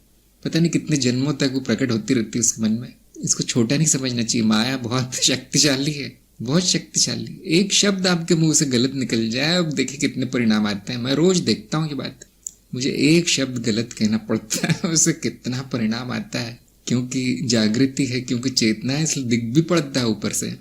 पता नहीं कितने जन्मों तक वो प्रकट होती रहती है उसके मन में। इसको छोटा नहीं समझना चाहिए। माया बहुत शक्तिशाली है, बहुत शक्तिशाली। एक शब्द आपके मुंह से गलत निकल जाए, अब देखिए कितने परिणाम आते हैं। मैं रोज देखता हूँ ये बात, मुझे एक शब्द गलत कहना पड़ता है, उससे कितना परिणाम आता है। क्योंकि जागृति है, क्योंकि चेतना है, इसलिए दिख भी पड़ता है ऊपर से।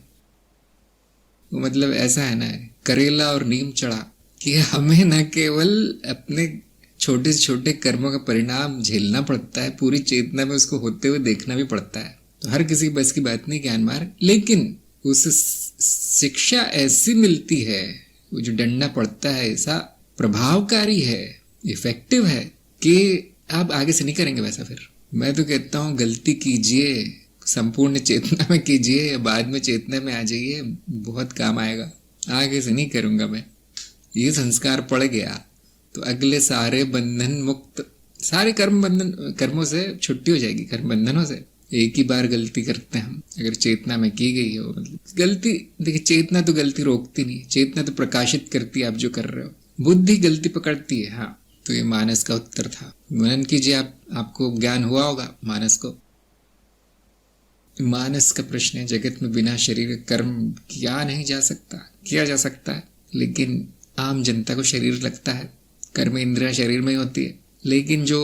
वो मतलब ऐसा है ना, करेला और नीम चढ़ा, कि हमें न केवल अपने छोटे से छोटे कर्मों का परिणाम झेलना पड़ता है, पूरी चेतना में उसको होते हुए देखना भी पड़ता है। तो हर किसी बस की बात नहीं ज्ञान मार्ग, लेकिन उस शिक्षा ऐसी मिलती है, वो जो डंडा पड़ता है ऐसा प्रभावकारी है, इफेक्टिव है, कि आप आगे से नहीं करेंगे वैसा। फिर मैं तो कहता हूँ गलती कीजिए, संपूर्ण चेतना में कीजिए, या बाद में चेतना में आ जाइए, बहुत काम आएगा। आगे से नहीं करूंगा मैं, ये संस्कार पड़ गया तो अगले सारे बंधन मुक्त, सारे कर्मों से छुट्टी हो जाएगी, कर्म बंधनों से। एक ही बार गलती करते हैं हम, अगर चेतना में की गई हो, मतलब गलती, देखिए चेतना तो गलती रोकती नहीं, चेतना तो प्रकाशित करती है आप जो कर रहे हो, बुद्धि गलती पकड़ती है। हाँ, तो ये मानस का उत्तर था। मनन कीजिए आप, आपको ज्ञान हुआ होगा मानस को। मानस का प्रश्न है, जगत में बिना शरीर कर्म किया नहीं जा सकता, किया जा सकता है, लेकिन आम जनता को शरीर लगता है, कर्म इंद्रिया शरीर में ही होती है। लेकिन जो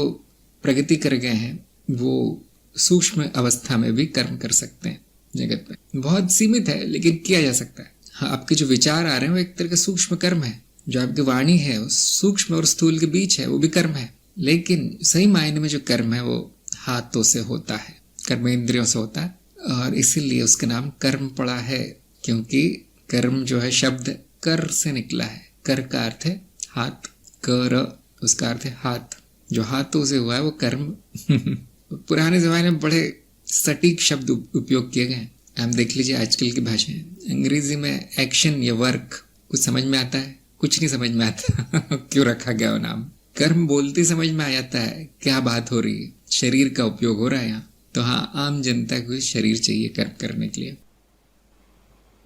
प्रगति कर गए हैं वो सूक्ष्म अवस्था में भी कर्म कर सकते हैं। जगत में बहुत सीमित है, लेकिन किया जा सकता है। हाँ, आपके जो विचार आ रहे हैं वो एक तरह का सूक्ष्म कर्म है, जो आपकी वाणी है वो सूक्ष्म और स्थूल के बीच है, वो भी कर्म है। लेकिन सही मायने में जो कर्म है वो हाथों से होता है, कर्म इंद्रियों से होता है, और इसीलिए उसका नाम कर्म पड़ा है। क्योंकि कर्म जो है शब्द कर से निकला है, कर का अर्थ है हाथ, कर उसका अर्थ है हाथ, जो हाथों से हुआ है वो कर्म। पुराने जमाने में बड़े सटीक शब्द उपयोग किए गए हैं। हम देख लीजिए आजकल की भाषा में, अंग्रेजी में एक्शन या वर्क कुछ समझ में आता है, कुछ नहीं समझ में आता। क्यों रखा गया वो नाम? कर्म बोलते समझ में आ जाता है क्या बात हो रही है, शरीर का उपयोग हो रहा है यहाँ। तो हाँ, आम जनता को शरीर चाहिए कर्म करने के लिए।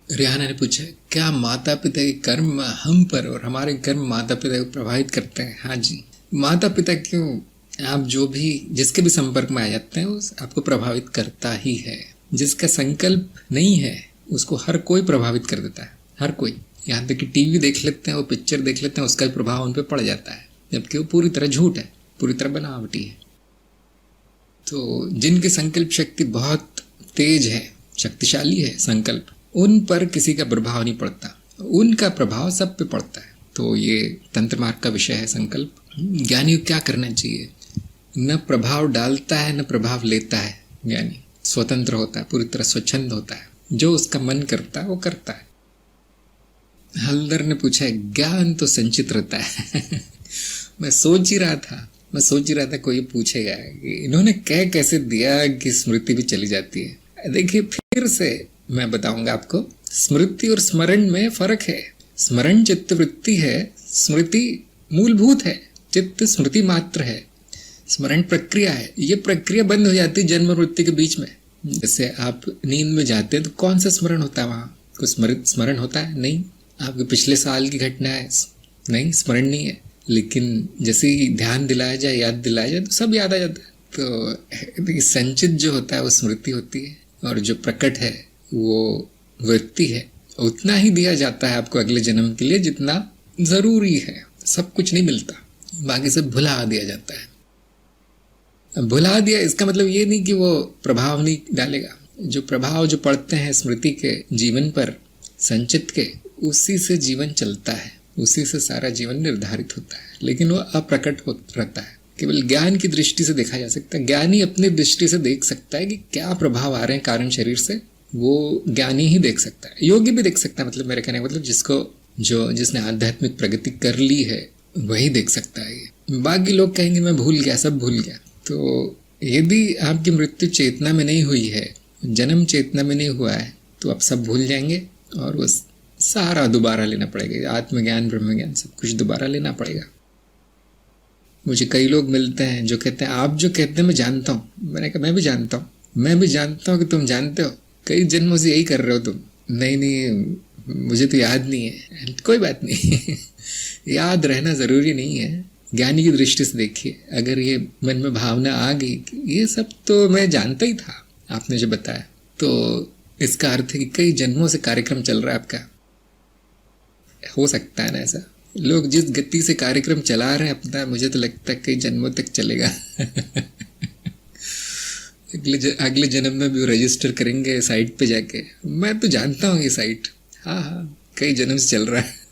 रिहाना ने पूछा, क्या माता पिता के कर्म हम पर और हमारे कर्म माता पिता को प्रभावित करते हैं? हाँ जी, माता पिता क्यों, आप जो भी जिसके भी संपर्क में आ जाते हैं वो आपको प्रभावित करता ही है। जिसका संकल्प नहीं है उसको हर कोई प्रभावित कर देता है, हर कोई। यहाँ तक कि टीवी देख लेते हैं, वो पिक्चर देख लेते हैं, उसका प्रभाव उन पर पड़ जाता है, जबकि वो पूरी तरह झूठ है, पूरी तरह बनावटी है। तो जिनकी संकल्प शक्ति बहुत तेज है, शक्तिशाली है संकल्प, उन पर किसी का प्रभाव नहीं पड़ता, उनका प्रभाव सब पे पड़ता है। तो ये तंत्र मार्ग का विषय है संकल्प। ज्ञानी को क्या करना चाहिए? न प्रभाव डालता है न प्रभाव लेता है। ज्ञानी स्वतंत्र होता है, पूरी तरह स्वच्छंद होता है, जो उसका मन करता है वो करता है। हल्दर ने पूछा, ज्ञान तो संचित रहता है। मैं सोच ही रहा था कोई पूछेगा कि इन्होंने कह कैसे दिया कि स्मृति भी चली जाती है। देखिए फिर से मैं बताऊंगा आपको, स्मृति और स्मरण में फर्क है। स्मरण चित्त वृत्ति है, स्मृति मूलभूत है, चित्त स्मृति मात्र है। स्मरण प्रक्रिया है, ये प्रक्रिया बंद हो जाती है जन्म और मृत्यु के बीच में। जैसे आप नींद में जाते हैं तो कौन सा स्मरण होता है, वहाँ कुछ स्मरण होता है नहीं। आपके पिछले साल की घटना है, नहीं, स्मरण नहीं है। लेकिन जैसे ही ध्यान दिलाया जाए, याद दिलाया जाए तो सब याद आ जाता है। तो संचित जो होता है वो स्मृति होती है, और जो प्रकट है वो वृत्ति है। उतना ही दिया जाता है आपको अगले जन्म के लिए जितना जरूरी है। सब कुछ नहीं मिलता, बाकी सब भुला दिया जाता है। भुला दिया इसका मतलब ये नहीं कि वो प्रभाव नहीं डालेगा। जो प्रभाव जो पड़ते हैं स्मृति के जीवन पर, संचित के, उसी से जीवन चलता है, उसी से सारा जीवन निर्धारित होता है। लेकिन वो अप्रकट रहता है, केवल ज्ञान की दृष्टि से देखा जा सकता है। ज्ञानी अपनी दृष्टि से देख सकता है कि क्या प्रभाव आ रहे हैं कारण शरीर से, वो ज्ञानी ही देख सकता है। योगी भी देख सकता है, मतलब मेरे कहने का मतलब जिसने आध्यात्मिक प्रगति कर ली है वही देख सकता है ये। बाकी लोग कहेंगे मैं भूल गया, सब भूल गया। तो यदि आपकी मृत्यु चेतना में नहीं हुई है, जन्म चेतना में नहीं हुआ है, तो आप सब भूल जाएंगे और वो सारा दोबारा लेना पड़ेगा। आत्मज्ञान, ब्रह्म ज्ञान, सब कुछ दोबारा लेना पड़ेगा। मुझे कई लोग मिलते हैं जो कहते हैं आप जो कहते हैं मैं जानता हूँ। मैंने कहा मैं भी जानता हूँ, मैं भी जानता हूँ कि तुम जानते हो, कई जन्मों से यही कर रहे हो तुम। नहीं, मुझे तो याद नहीं है। कोई बात नहीं याद रहना जरूरी नहीं है। ज्ञानी की दृष्टि से देखिए, अगर ये मन में भावना आ गई कि ये सब तो मैं जानता ही था, आपने जो बताया, तो इसका अर्थ है कि कई जन्मों से कार्यक्रम चल रहा है आपका। हो सकता है ना ऐसा? लोग जिस गति से कार्यक्रम चला रहे हैं अपना, मुझे तो लगता है कई जन्मों तक चलेगा अगले जन्म में भी रजिस्टर करेंगे साइट पे जाके, मैं तो जानता हूँ ये साइट, हाँ कई जन्म से चल रहा है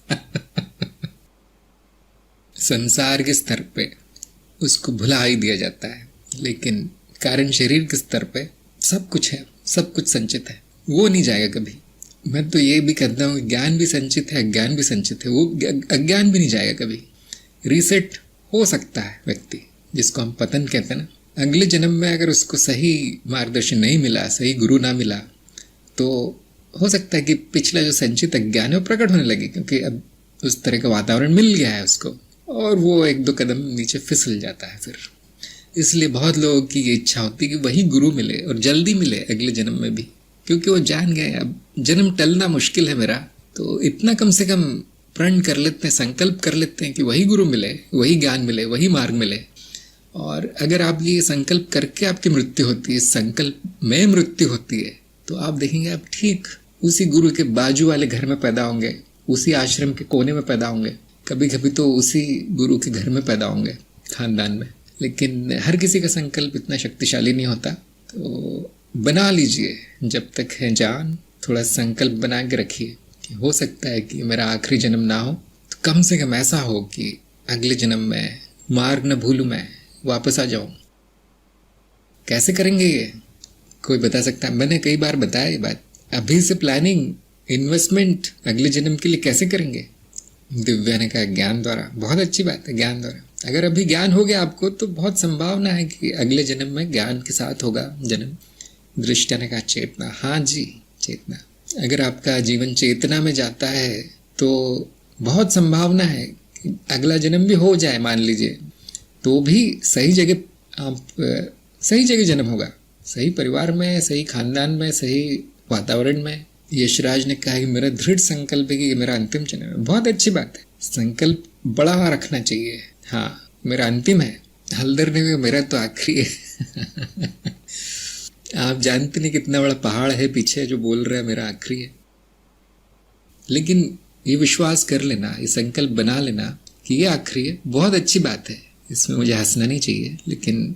संसार के स्तर पे उसको भुला ही दिया जाता है, लेकिन कारण शरीर के स्तर पे सब कुछ है, सब कुछ संचित है, वो नहीं जाएगा कभी। मैं तो ये भी कहता हूँ ज्ञान भी संचित है, अज्ञान भी संचित है, वो अज्ञान भी नहीं जाएगा कभी। रीसेट हो सकता है व्यक्ति, जिसको हम पतन कहते हैं ना, अगले जन्म में अगर उसको सही मार्गदर्शन नहीं मिला, सही गुरु ना मिला, तो हो सकता है कि पिछला जो संचित अज्ञान है वो प्रकट होने लगे, क्योंकि अब उस तरह का वातावरण मिल गया है उसको, और वो एक दो कदम नीचे फिसल जाता है फिर। इसलिए बहुत लोगों की ये इच्छा होती है कि वही गुरु मिले और जल्दी मिले अगले जन्म में भी, क्योंकि वो जान गए अब जन्म टलना मुश्किल है मेरा, तो इतना कम से कम प्रण कर लेते हैं, संकल्प कर लेते हैं कि वही गुरु मिले, वही ज्ञान मिले, वही मार्ग मिले। और अगर आप ये संकल्प करके आपकी मृत्यु होती है, संकल्प में मृत्यु होती है, तो आप देखेंगे आप ठीक उसी गुरु के बाजू वाले घर में पैदा होंगे, उसी आश्रम के कोने में पैदा होंगे, कभी कभी तो उसी गुरु के घर में पैदा होंगे, खानदान में। लेकिन हर किसी का संकल्प इतना शक्तिशाली नहीं होता, तो बना लीजिए जब तक है जान, थोड़ा संकल्प बना के रखिए कि हो सकता है कि मेरा आखिरी जन्म ना हो, तो कम से कम ऐसा हो कि अगले जन्म में मार्ग न भूलूं, मैं वापस आ जाऊं। कैसे करेंगे ये कोई बता सकता है? मैंने कई बार बताया ये बात। अभी से प्लानिंग, इन्वेस्टमेंट अगले जन्म के लिए कैसे करेंगे? दिव्या ने कहा ज्ञान द्वारा। बहुत अच्छी बात है, ज्ञान द्वारा। अगर अभी ज्ञान हो गया आपको तो बहुत संभावना है कि अगले जन्म में ज्ञान के साथ होगा जन्म। दृष्टि ने कहा चेतना। हाँ जी, चेतना। अगर आपका जीवन चेतना में जाता है तो बहुत संभावना है कि अगला जन्म भी हो जाए, मान लीजिए, तो भी सही जगह आप सही जगह जन्म होगा, सही परिवार में, सही खानदान में, सही वातावरण में। यशराज ने कहा कि मेरा दृढ़ संकल्प है कि ये मेरा अंतिम जन्म है। बहुत अच्छी बात है, संकल्प बड़ा रखना चाहिए। हाँ, मेरा अंतिम है। हल्दर ने कहा मेरा तो आखिरी है आप जानते नहीं कितना बड़ा पहाड़ है पीछे जो बोल रहा है मेरा आखिरी है। लेकिन ये विश्वास कर लेना, ये संकल्प बना लेना कि ये आखिरी है, बहुत अच्छी बात है। इसमें मुझे हंसना नहीं चाहिए, लेकिन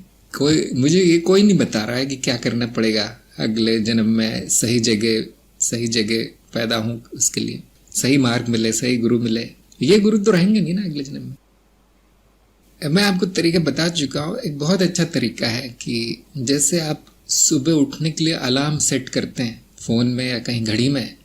मुझे ये कोई नहीं बता रहा है कि क्या करना पड़ेगा अगले जन्म में। सही जगह पैदा हूँ, उसके लिए सही मार्ग मिले, सही गुरु मिले। ये गुरु तो रहेंगे नहीं ना अगले जन्म में। मैं आपको तरीका बता चुका हूँ। एक बहुत अच्छा तरीका है कि जैसे आप सुबह उठने के लिए अलार्म सेट करते हैं फोन में या कहीं घड़ी में,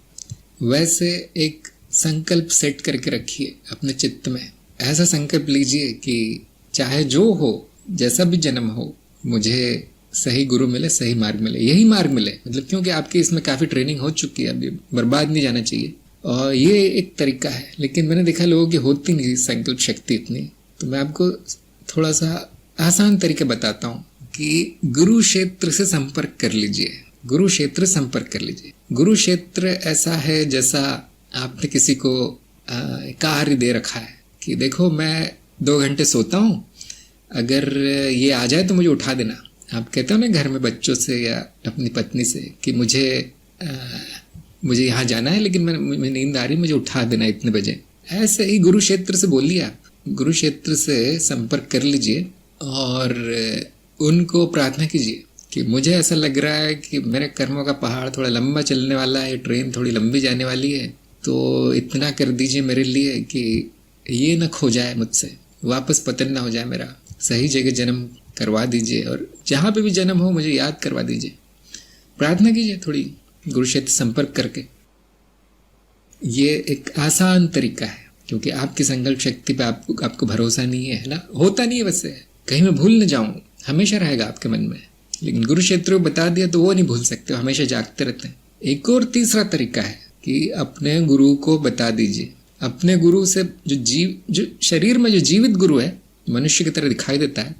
वैसे एक संकल्प सेट करके रखिए अपने चित्त में। ऐसा संकल्प लीजिए कि चाहे जो हो, जैसा भी जन्म हो, मुझे सही गुरु मिले, सही मार्ग मिले, यही मार्ग मिले। मतलब क्योंकि आपकी इसमें काफ़ी ट्रेनिंग हो चुकी है, अभी बर्बाद नहीं जाना चाहिए। और ये एक तरीका है, लेकिन मैंने देखा लोगों की होती नहीं संकल्प शक्ति इतनी। तो मैं आपको थोड़ा सा आसान तरीका बताता हूँ कि गुरु क्षेत्र से संपर्क कर लीजिए। गुरु क्षेत्र संपर्क कर लीजिए। गुरु क्षेत्र ऐसा है जैसा आपने किसी को कार्य दे रखा है कि देखो मैं 2 घंटे सोता हूँ, अगर ये आ जाए तो मुझे उठा देना। आप कहते हो ना घर में बच्चों से या अपनी पत्नी से कि मुझे यहाँ जाना है लेकिन मैं नींद आ रही, मुझे उठा देना इतने बजे। ऐसे ही गुरु क्षेत्र से बोलिए, आप गुरु क्षेत्र से संपर्क कर लीजिए और उनको प्रार्थना कीजिए कि मुझे ऐसा लग रहा है कि मेरे कर्मों का पहाड़ थोड़ा लंबा चलने वाला है, ट्रेन थोड़ी लंबी जाने वाली है, तो इतना कर दीजिए मेरे लिए कि ये न खो जाए मुझसे, वापस पतन ना हो जाए, मेरा सही जगह जन्म करवा दीजिए और जहाँ पे भी जन्म हो मुझे याद करवा दीजिए। प्रार्थना कीजिए थोड़ी गुरु क्षेत्र संपर्क करके। ये एक आसान तरीका है क्योंकि आपकी संकल्प शक्ति पे आपको भरोसा नहीं है ना, होता नहीं है, वैसे कहीं मैं भूल न जाऊं, हमेशा रहेगा आपके मन में। लेकिन गुरु क्षेत्र को बता दिया तो वो नहीं भूल सकते, हमेशा जागते रहते हैं। एक और तीसरा तरीका है कि अपने गुरु को बता दीजिए। अपने गुरु से जो शरीर में जो जीवित गुरु है, मनुष्य की तरह दिखाई देता है,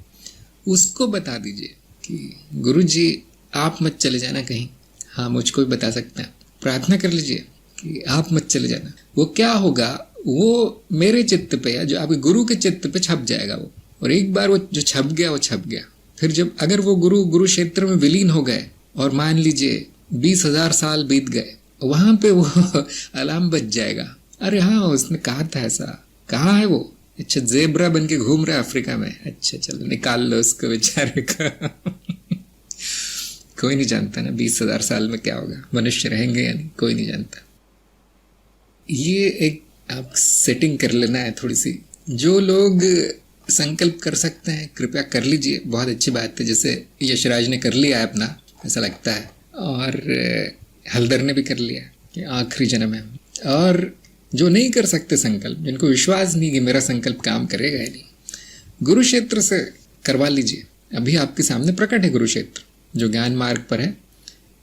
उसको बता दीजिए कि गुरु जी आप मत चले जाना कहीं। हाँ, मुझको भी बता सकते हैं। प्रार्थना कर लीजिए कि आप मत चले जाना। वो क्या होगा, वो मेरे चित्त पे या जो आपके गुरु के चित्त पे छप जाएगा वो, और एक बार वो जो छप गया वो छप गया। फिर जब अगर वो गुरु क्षेत्र में विलीन हो गए और मान लीजिए 20,000 साल बीत गए, वहां पे वो अलार्म बज जाएगा, अरे हाँ उसने कहा था ऐसा, कहाँ है वो, अच्छा जेब्रा बन के घूम रहा है अफ्रीका में, अच्छा चलो निकाल लो उसको बेचारे का। कोई नहीं जानता ना 20,000 साल में क्या होगा, मनुष्य रहेंगे या नहीं, कोई नहीं जानता। ये एक आप सेटिंग कर लेना है थोड़ी सी। जो लोग संकल्प कर सकते हैं कृपया कर लीजिए, बहुत अच्छी बात है। जैसे यशराज ने कर लिया है अपना, ऐसा लगता है, और हल्दर ने भी कर लिया कि आखिरी जन्म है। और जो नहीं कर सकते संकल्प, जिनको विश्वास नहीं कि मेरा संकल्प काम करेगा या नहीं, गुरु क्षेत्र से करवा लीजिए। अभी आपके सामने प्रकट है गुरु क्षेत्र, जो ज्ञान मार्ग पर है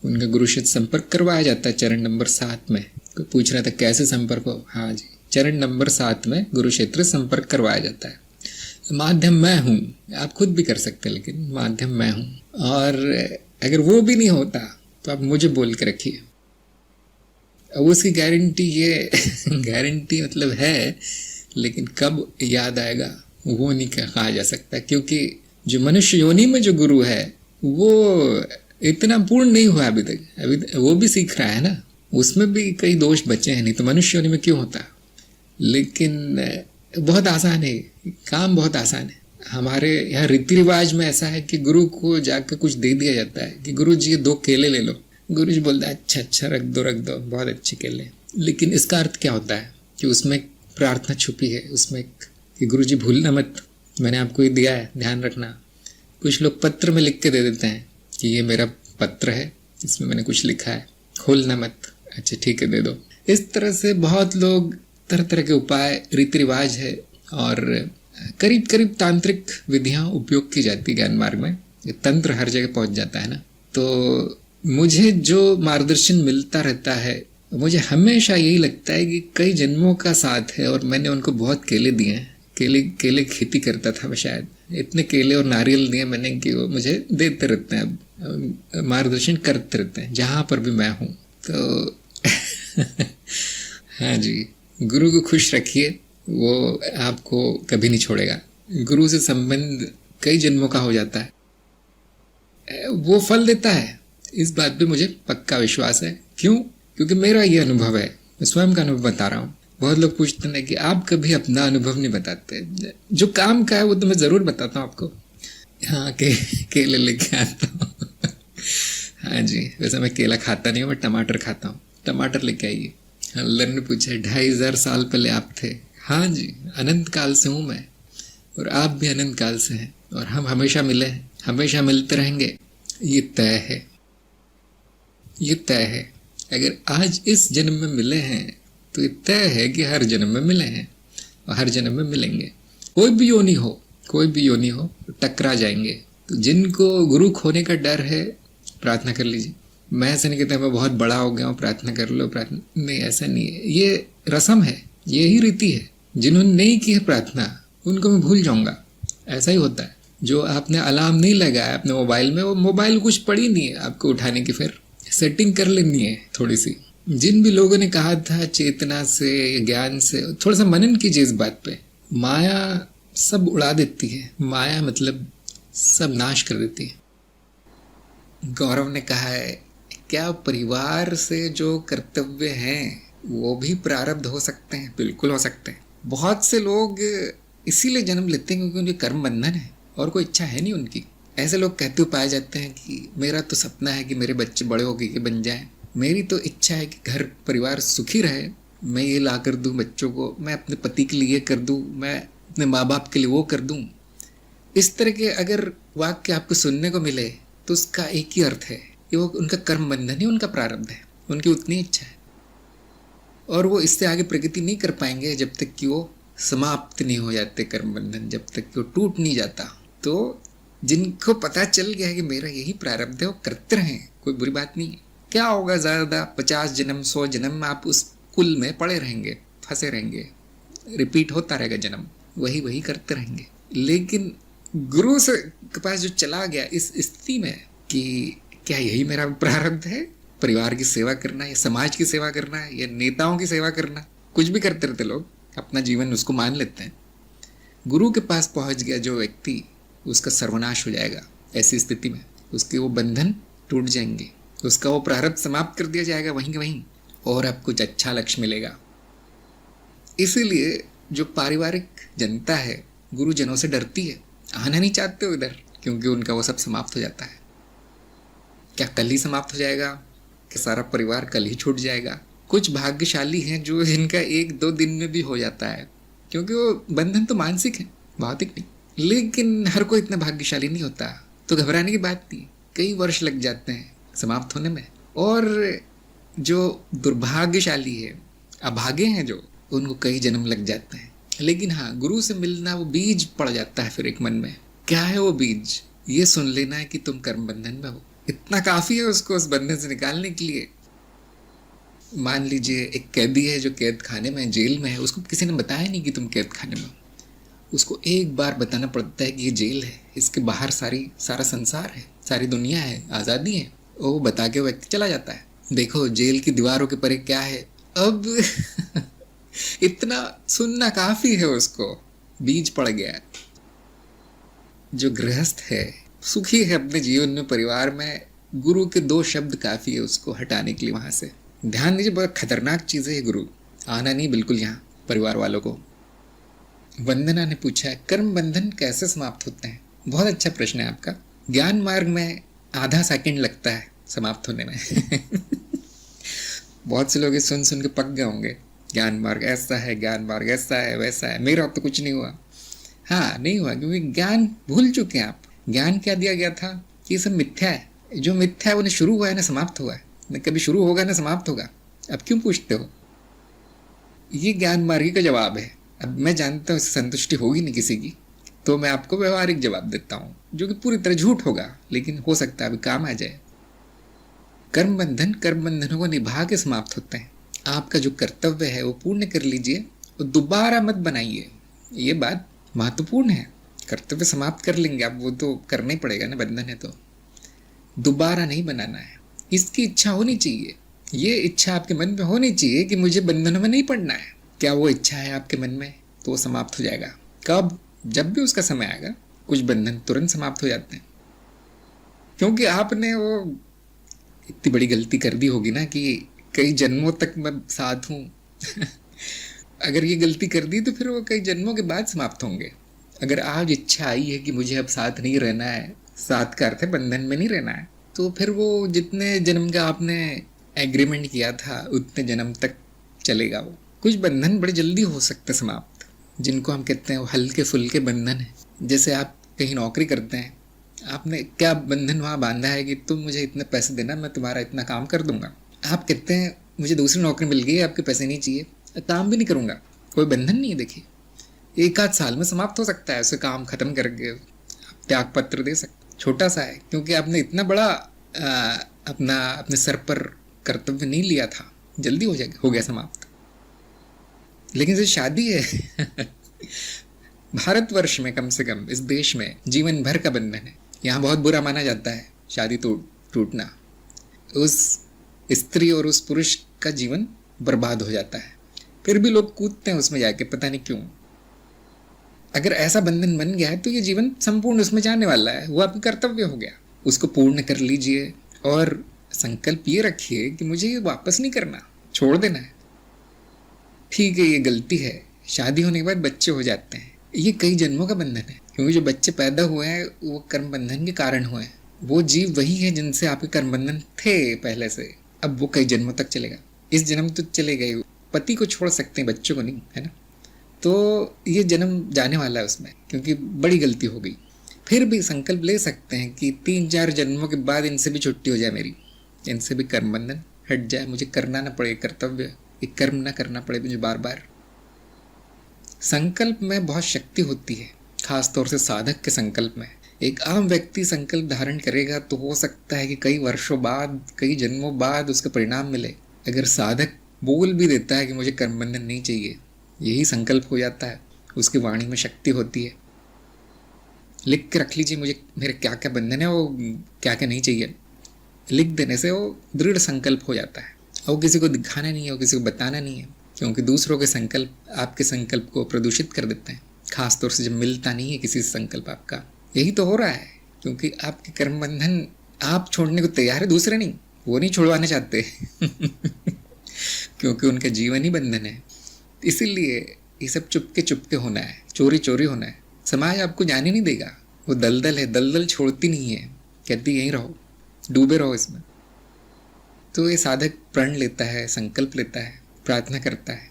उनका गुरु क्षेत्र संपर्क करवाया जाता है चरण नंबर 7 में। कोई पूछ रहा था कैसे संपर्क हो, हाँ जी, चरण नंबर 7 में गुरु क्षेत्र संपर्क करवाया जाता है। माध्यम मैं हूँ, आप खुद भी कर सकते हैं, लेकिन माध्यम मैं हूँ। और अगर वो भी नहीं होता तो आप मुझे बोल के रखिए। अब उसकी गारंटी ये गारंटी मतलब है, लेकिन कब याद आएगा वो नहीं कहा जा सकता, क्योंकि जो मनुष्य योनि में जो गुरु है वो इतना पूर्ण नहीं हुआ अभी तक, अभी वो भी सीख रहा है ना, उसमें भी कई दोष बचे हैं, नहीं तो मनुष्य योनि में क्यों होता। लेकिन बहुत आसान है काम, बहुत आसान है। हमारे यहाँ रीति रिवाज में ऐसा है कि गुरु को जाकर कुछ दे दिया जाता है कि गुरु जी 2 केले ले लो। गुरु जी बोलता है अच्छा रख दो, बहुत अच्छे केले। लेकिन इसका अर्थ क्या होता है कि उसमें प्रार्थना छुपी है, उसमें कि गुरु जी भूलना मत, मैंने आपको ये दिया है, ध्यान रखना। कुछ लोग पत्र में लिख के दे देते हैं कि ये मेरा पत्र है, इसमें मैंने कुछ लिखा है, खोलना मत, अच्छा ठीक है दे दो। इस तरह से बहुत लोग तरह तरह के उपाय, रीति रिवाज है और करीब करीब तांत्रिक विधियां उपयोग की जाती है ज्ञान मार्ग में। ये तंत्र हर जगह पहुंच जाता है ना। तो मुझे जो मार्गदर्शन मिलता रहता है, मुझे हमेशा यही लगता है कि कई जन्मों का साथ है और मैंने उनको बहुत केले दिए हैं। केले खेती करता था मैं, शायद इतने केले और नारियल दिए मैंने कि वो मुझे देते रहते हैं, मार्गदर्शन करते रहते हैं जहाँ पर भी मैं हूँ। तो हाँ जी, गुरु को खुश रखिए, वो आपको कभी नहीं छोड़ेगा। गुरु से संबंध कई जन्मों का हो जाता है, वो फल देता है, इस बात पे मुझे पक्का विश्वास है। क्यों? क्योंकि मेरा ये अनुभव है, मैं स्वयं का अनुभव बता रहा हूँ। बहुत लोग पूछते हैं कि आप कभी अपना अनुभव नहीं बताते। जो काम का है वो तो मैं ज़रूर बताता हूँ आपको। हाँ, केले लेके आता हूँ। हाँ जी, वैसे मैं केला खाता नहीं हूँ, मैं टमाटर खाता हूँ। टमाटर लेके आइए। हल्दर ने पूछा 2500 साल पहले आप थे। हाँ जी, अनंत काल से हूँ मैं, और आप भी अनंत काल से हैं, और हम हमेशा मिले हैं, हमेशा मिलते रहेंगे। ये तय है, ये तय है। अगर आज इस जन्म में मिले हैं तो ये तय है कि हर जन्म में मिले हैं और हर जन्म में मिलेंगे। कोई भी योनि हो टकरा जाएंगे। तो जिनको गुरु खोने का डर है, प्रार्थना कर लीजिए। मैं ऐसा नहीं कहता मैं बहुत बड़ा हो गया हूँ, प्रार्थना कर लो, प्रार्थना नहीं, ऐसा नहीं है। ये रस्म है, यही रीति है। जिन्होंने नहीं की है प्रार्थना उनको मैं भूल जाऊंगा, ऐसा ही होता है। जो आपने अलार्म नहीं लगाया अपने मोबाइल में, वो मोबाइल कुछ पड़ी नहीं है आपको उठाने की, फिर सेटिंग कर लेनी है थोड़ी सी। जिन भी लोगों ने कहा था चेतना से, ज्ञान से, थोड़ा सा मनन कीजिए इस बात पे। माया सब उड़ा देती है, माया मतलब सब नाश कर देती है। गौरव ने कहा है, क्या परिवार से जो कर्तव्य हैं वो भी प्रारब्ध हो सकते हैं? बिल्कुल हो सकते हैं। बहुत से लोग इसीलिए जन्म लेते हैं क्योंकि उनके कर्म बंधन है और कोई इच्छा है नहीं उनकी। ऐसे लोग कहते हुए पाए जाते हैं कि मेरा तो सपना है कि मेरे बच्चे बड़े हो के बन जाएं, मेरी तो इच्छा है कि घर परिवार सुखी रहे, मैं ये ला कर दूँ बच्चों को, मैं अपने पति के लिए कर दूँ, मैं अपने माँ बाप के लिए वो कर दूँ। इस तरह के अगर वाक्य आपको सुनने को मिले तो उसका एक ही अर्थ है कि वो उनका कर्म बंधन ही उनका प्रारब्ध है, उनकी उतनी इच्छा है और वो इससे आगे प्रगति नहीं कर पाएंगे जब तक कि वो समाप्त नहीं हो जाते कर्म बंधन, जब तक कि वो टूट नहीं जाता। तो जिनको पता चल गया है कि मेरा यही प्रारब्ध है वो करते रहें, कोई बुरी बात नहीं है। क्या होगा, ज़्यादा 50 जन्म 100 जन्म आप उस कुल में पड़े रहेंगे, फंसे रहेंगे, रिपीट होता रहेगा जन्म, वही वही करते रहेंगे। लेकिन गुरु से के पास जो चला गया इस स्थिति में कि क्या यही मेरा प्रारब्ध है, परिवार की सेवा करना या समाज की सेवा करना है या नेताओं की सेवा करना, कुछ भी करते रहते लोग, अपना जीवन उसको मान लेते हैं। गुरु के पास पहुंच गया जो व्यक्ति, उसका सर्वनाश हो जाएगा। ऐसी स्थिति में उसके वो बंधन टूट जाएंगे, उसका वो प्रारब्ध समाप्त कर दिया जाएगा वहीं के वहीं, और अब कुछ अच्छा लक्ष्य मिलेगा। इसीलिए जो पारिवारिक जनता है गुरुजनों से डरती है, आना नहीं चाहते उधर, क्योंकि उनका वो सब समाप्त हो जाता है। क्या कल ही समाप्त हो जाएगा कि सारा परिवार कल ही छूट जाएगा? कुछ भाग्यशाली हैं जो इनका 1-2 दिन में भी हो जाता है, क्योंकि वो बंधन तो मानसिक है, भौतिक नहीं। लेकिन हर कोई इतना भाग्यशाली नहीं होता, तो घबराने की बात नहीं। कई वर्ष लग जाते हैं समाप्त होने में, और जो दुर्भाग्यशाली है, अभागे हैं जो, उनको कई जन्म लग जाते हैं। लेकिन हाँ, गुरु से मिलना वो बीज पड़ जाता है फिर एक मन में। क्या है वो बीज? ये सुन लेना है कि तुम कर्म बंधन में हो, इतना काफी है उसको उस बंधन से निकालने के लिए। मान लीजिए एक कैदी है जो कैद खाने में, जेल में है, उसको किसी ने बताया नहीं कि तुम कैद खाने में हो। उसको एक बार बताना पड़ता है कि ये जेल है, इसके बाहर सारा संसार है, सारी दुनिया है, आज़ादी है। वो बता के व्यक्ति चला जाता है, देखो जेल की दीवारों के परे क्या है। अब इतना सुनना काफी है उसको, बीज पड़ गया। जो गृहस्थ है, सुखी है अपने जीवन में, परिवार में, गुरु के 2 शब्द काफी है उसको हटाने के लिए वहां से। ध्यान दीजिए, बहुत खतरनाक चीज है गुरु, आना नहीं बिल्कुल यहाँ परिवार वालों को। वंदना ने पूछा है, कर्म बंधन कैसे समाप्त होते हैं? बहुत अच्छा प्रश्न है आपका। ज्ञान मार्ग में आधा सेकंड लगता है समाप्त होने में। बहुत से लोग सुन के पक गए होंगे, ज्ञान मार्ग ऐसा है, ज्ञान मार्ग ऐसा है, वैसा है, मेरा तो कुछ नहीं हुआ। हाँ, नहीं हुआ, क्योंकि ज्ञान भूल चुके हैं आप। ज्ञान क्या दिया गया था कि ये सब मिथ्या है, जो मिथ्या है वो न शुरू हुआ है न समाप्त हुआ है, न कभी शुरू होगा न समाप्त होगा। अब क्यों पूछते हो? ये ज्ञान मार्गी का जवाब है। अब मैं जानता हूँ इससे संतुष्टि होगी नहीं किसी की, तो मैं आपको व्यवहारिक जवाब देता हूँ जो कि पूरी तरह झूठ होगा, लेकिन हो सकता है अभी काम आ जाए। कर्म बंधनों को निभा के समाप्त होते हैं। आपका जो कर्तव्य है वो पूर्ण कर लीजिए और दोबारा मत बनाइए। ये बात महत्वपूर्ण है। कर्तव्य समाप्त कर लेंगे आप, वो तो करना ही पड़ेगा ना, बंधन है तो। दोबारा नहीं बनाना है, इसकी इच्छा होनी चाहिए। ये इच्छा आपके मन में होनी चाहिए कि मुझे बंधनों में नहीं पड़ना है। क्या वो इच्छा है आपके मन में? तो वो समाप्त हो जाएगा। कब? जब भी उसका समय आएगा। कुछ बंधन तुरंत समाप्त हो जाते हैं, क्योंकि आपने वो इतनी बड़ी गलती कर दी होगी ना कि कई जन्मों तक मैं साथ हूँ। अगर ये गलती कर दी तो फिर वो कई जन्मों के बाद समाप्त होंगे। अगर आज इच्छा आई है कि मुझे अब साथ नहीं रहना है, साथ का अर्थ है बंधन में नहीं रहना है, तो फिर वो जितने जन्म का आपने एग्रीमेंट किया था उतने जन्म तक चलेगा। वो कुछ बंधन बड़े जल्दी हो सकते समाप्त, जिनको हम कहते हैं वो हल्के फुल्के बंधन है। जैसे आप कहीं नौकरी करते हैं, आपने क्या बंधन वहाँ बांधा है कि तुम मुझे इतने पैसे देना, मैं तुम्हारा इतना काम कर दूंगा। आप कहते हैं मुझे दूसरी नौकरी मिल गई, आपके पैसे नहीं चाहिए, काम भी नहीं करूंगा। कोई बंधन नहीं है। देखिए, 1-8 साल में समाप्त हो सकता है, उसे काम खत्म करके त्याग पत्र दे सकते। छोटा सा है, क्योंकि आपने इतना बड़ा अपने सर पर कर्तव्य नहीं लिया था, जल्दी हो जाएगा, हो गया समाप्त। लेकिन जो शादी है भारतवर्ष में, कम से कम इस देश में जीवन भर का बंधन है। यहाँ बहुत बुरा माना जाता है शादी टूटना, उस स्त्री और उस पुरुष का जीवन बर्बाद हो जाता है। फिर भी लोग कूदते हैं उसमें जाके, पता नहीं क्यों। अगर ऐसा बंधन बन गया है तो ये जीवन संपूर्ण उसमें जाने वाला है, वो आपका कर्तव्य हो गया, उसको पूर्ण कर लीजिए। और संकल्प ये रखिए कि मुझे ये वापस नहीं करना, छोड़ देना है। ठीक है, ये गलती है, शादी होने के बाद बच्चे हो जाते हैं, ये कई जन्मों का बंधन है, क्योंकि जो बच्चे पैदा हुए हैं वो कर्म बंधन के कारण हुए हैं। वो जीव वही है जिनसे आपके कर्म बंधन थे पहले से, अब वो कई जन्मों तक चलेगा। इस जन्म तो चले गए, पति को छोड़ सकते हैं, बच्चों को नहीं, है ना। तो ये जन्म जाने वाला है उसमें, क्योंकि बड़ी गलती हो गई। फिर भी संकल्प ले सकते हैं कि 3-4 जन्मों के बाद इनसे भी छुट्टी हो जाए मेरी, इनसे भी कर्म बंधन हट जाए, मुझे करना ना पड़े कर्तव्य, एक कर्म ना करना पड़े मुझे बार बार। संकल्प में बहुत शक्ति होती है, खास तौर से साधक के संकल्प में। एक आम व्यक्ति संकल्प धारण करेगा तो हो सकता है कि कई वर्षों बाद, कई जन्मों बाद उसका परिणाम मिले। अगर साधक बोल भी देता है कि मुझे कर्म बंधन नहीं चाहिए, यही संकल्प हो जाता है, उसकी वाणी में शक्ति होती है। लिख के रख लीजिए मुझे मेरे क्या क्या बंधन है, वो क्या क्या नहीं चाहिए। लिख देने से वो दृढ़ संकल्प हो जाता है, और किसी को दिखाना नहीं है, वो किसी को बताना नहीं है, क्योंकि दूसरों के संकल्प आपके संकल्प को प्रदूषित कर देते हैं, खास तौर से जब मिलता नहीं है किसी से संकल्प आपका। यही तो हो रहा है, क्योंकि आपके कर्म बंधन आप छोड़ने को तैयार है, दूसरे नहीं, वो नहीं छोड़वाना चाहते क्योंकि उनका जीवन ही बंधन है। इसीलिए ये सब चुपके चुपके होना है, चोरी चोरी होना है। समाज आपको जाने नहीं देगा, वो दलदल है, दलदल छोड़ती नहीं है, कहती यहीं रहो, डूबे रहो इसमें। तो ये साधक प्रण लेता है, संकल्प लेता है, प्रार्थना करता है,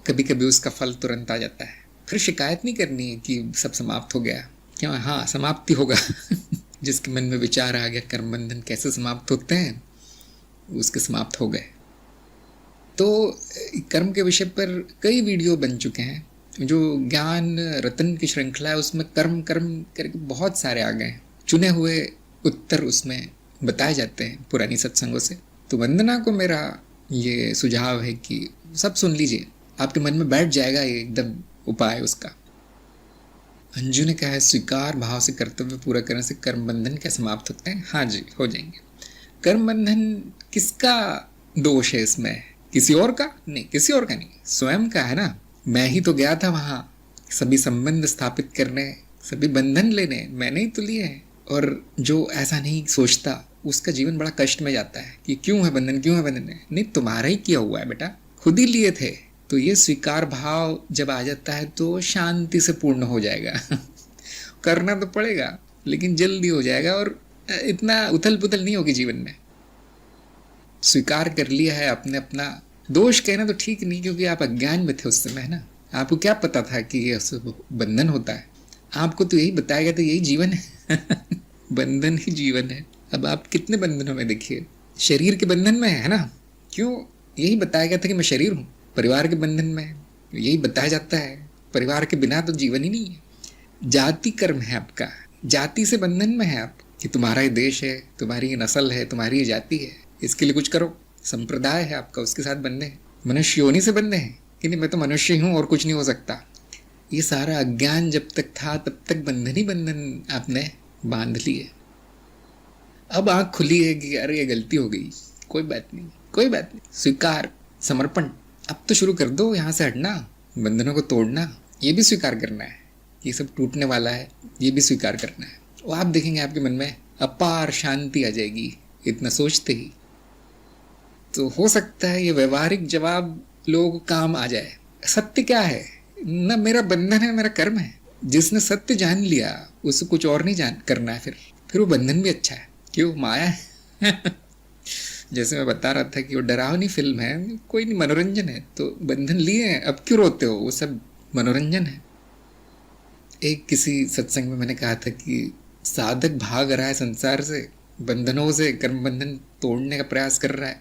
कभी कभी उसका फल तुरंत आ जाता है। फिर शिकायत नहीं करनी है कि सब समाप्त हो गया, क्यों, हाँ समाप्ति होगा जिसके मन में विचार आ गया कर्म बंधन कैसे समाप्त होते हैं, उसके समाप्त हो गए। तो कर्म के विषय पर कई वीडियो बन चुके हैं, जो ज्ञान रतन की श्रृंखला है उसमें कर्म कर्म करके बहुत सारे आ गए हैं, चुने हुए उत्तर उसमें बताए जाते हैं पुरानी सत्संगों से। तो वंदना को मेरा ये सुझाव है कि सब सुन लीजिए, आपके मन में बैठ जाएगा ये एकदम उपाय उसका। अंजू ने कहा है स्वीकार भाव से कर्तव्य पूरा करने से कर्म बंधन क्या समाप्त होते हैं? हाँ जी, हो जाएंगे। कर्म बंधन किसका दोष है इसमें? किसी और का नहीं, किसी और का नहीं, स्वयं का है ना। मैं ही तो गया था वहां सभी संबंध स्थापित करने, सभी बंधन लेने, मैंने ही तो लिए हैं। और जो ऐसा नहीं सोचता उसका जीवन बड़ा कष्ट में जाता है कि क्यों है बंधन, क्यों है बंधन है। नहीं, तुम्हारा ही किया हुआ है बेटा, खुद ही लिए थे। तो ये स्वीकार भाव जब आ जाता है तो शांति से पूर्ण हो जाएगा करना तो पड़ेगा लेकिन जल्दी हो जाएगा, और इतना उथल पुथल नहीं होगी जीवन में। स्वीकार कर लिया है आपने अपना दोष, कहना तो ठीक नहीं, क्योंकि आप अज्ञान में थे उस समय, है ना। आपको क्या पता था कि ये बंधन होता है? आपको तो यही बताया गया था यही जीवन है बंधन ही जीवन है। अब आप कितने बंधनों में देखिए, शरीर के बंधन में है ना, क्यों, यही बताया गया था कि मैं शरीर हूँ। परिवार के बंधन में यही बताया जाता है, परिवार के बिना तो जीवन ही नहीं है। जाति कर्म है आपका, जाति से बंधन में है आप, कि तुम्हारा ये देश है, तुम्हारी ये नस्ल है, तुम्हारी ये जाति है, इसके लिए कुछ करो। संप्रदाय है आपका, उसके साथ बंधे हैं। मनुष्य योनि से बंधे हैं कि नहीं, मैं तो मनुष्य ही हूँ और कुछ नहीं हो सकता। ये सारा अज्ञान जब तक था तब तक बंधन ही बंधन आपने बांध लिए। अब आँख खुली है कि अरे ये गलती हो गई, कोई बात नहीं, कोई बात नहीं, स्वीकार, समर्पण। अब तो शुरू कर दो यहाँ से हटना, बंधनों को तोड़ना, ये भी स्वीकार करना है, ये सब टूटने वाला है, ये भी स्वीकार करना है। और आप देखेंगे आपके मन में अपार शांति आ जाएगी इतना सोचते ही। तो हो सकता है ये व्यवहारिक जवाब लोगों को काम आ जाए। सत्य क्या है? न मेरा बंधन है, मेरा कर्म है। जिसने सत्य जान लिया उसे कुछ और नहीं जान करना है, फिर वो बंधन भी अच्छा है। क्यों, माया है जैसे मैं बता रहा था कि वो डरावनी फिल्म है, कोई नहीं, मनोरंजन है। तो बंधन लिए हैं, अब क्यों रोते हो, वो सब मनोरंजन है। एक किसी सत्संग में मैंने कहा था कि साधक भाग रहा है संसार से, बंधनों से, कर्म बंधन तोड़ने का प्रयास कर रहा है।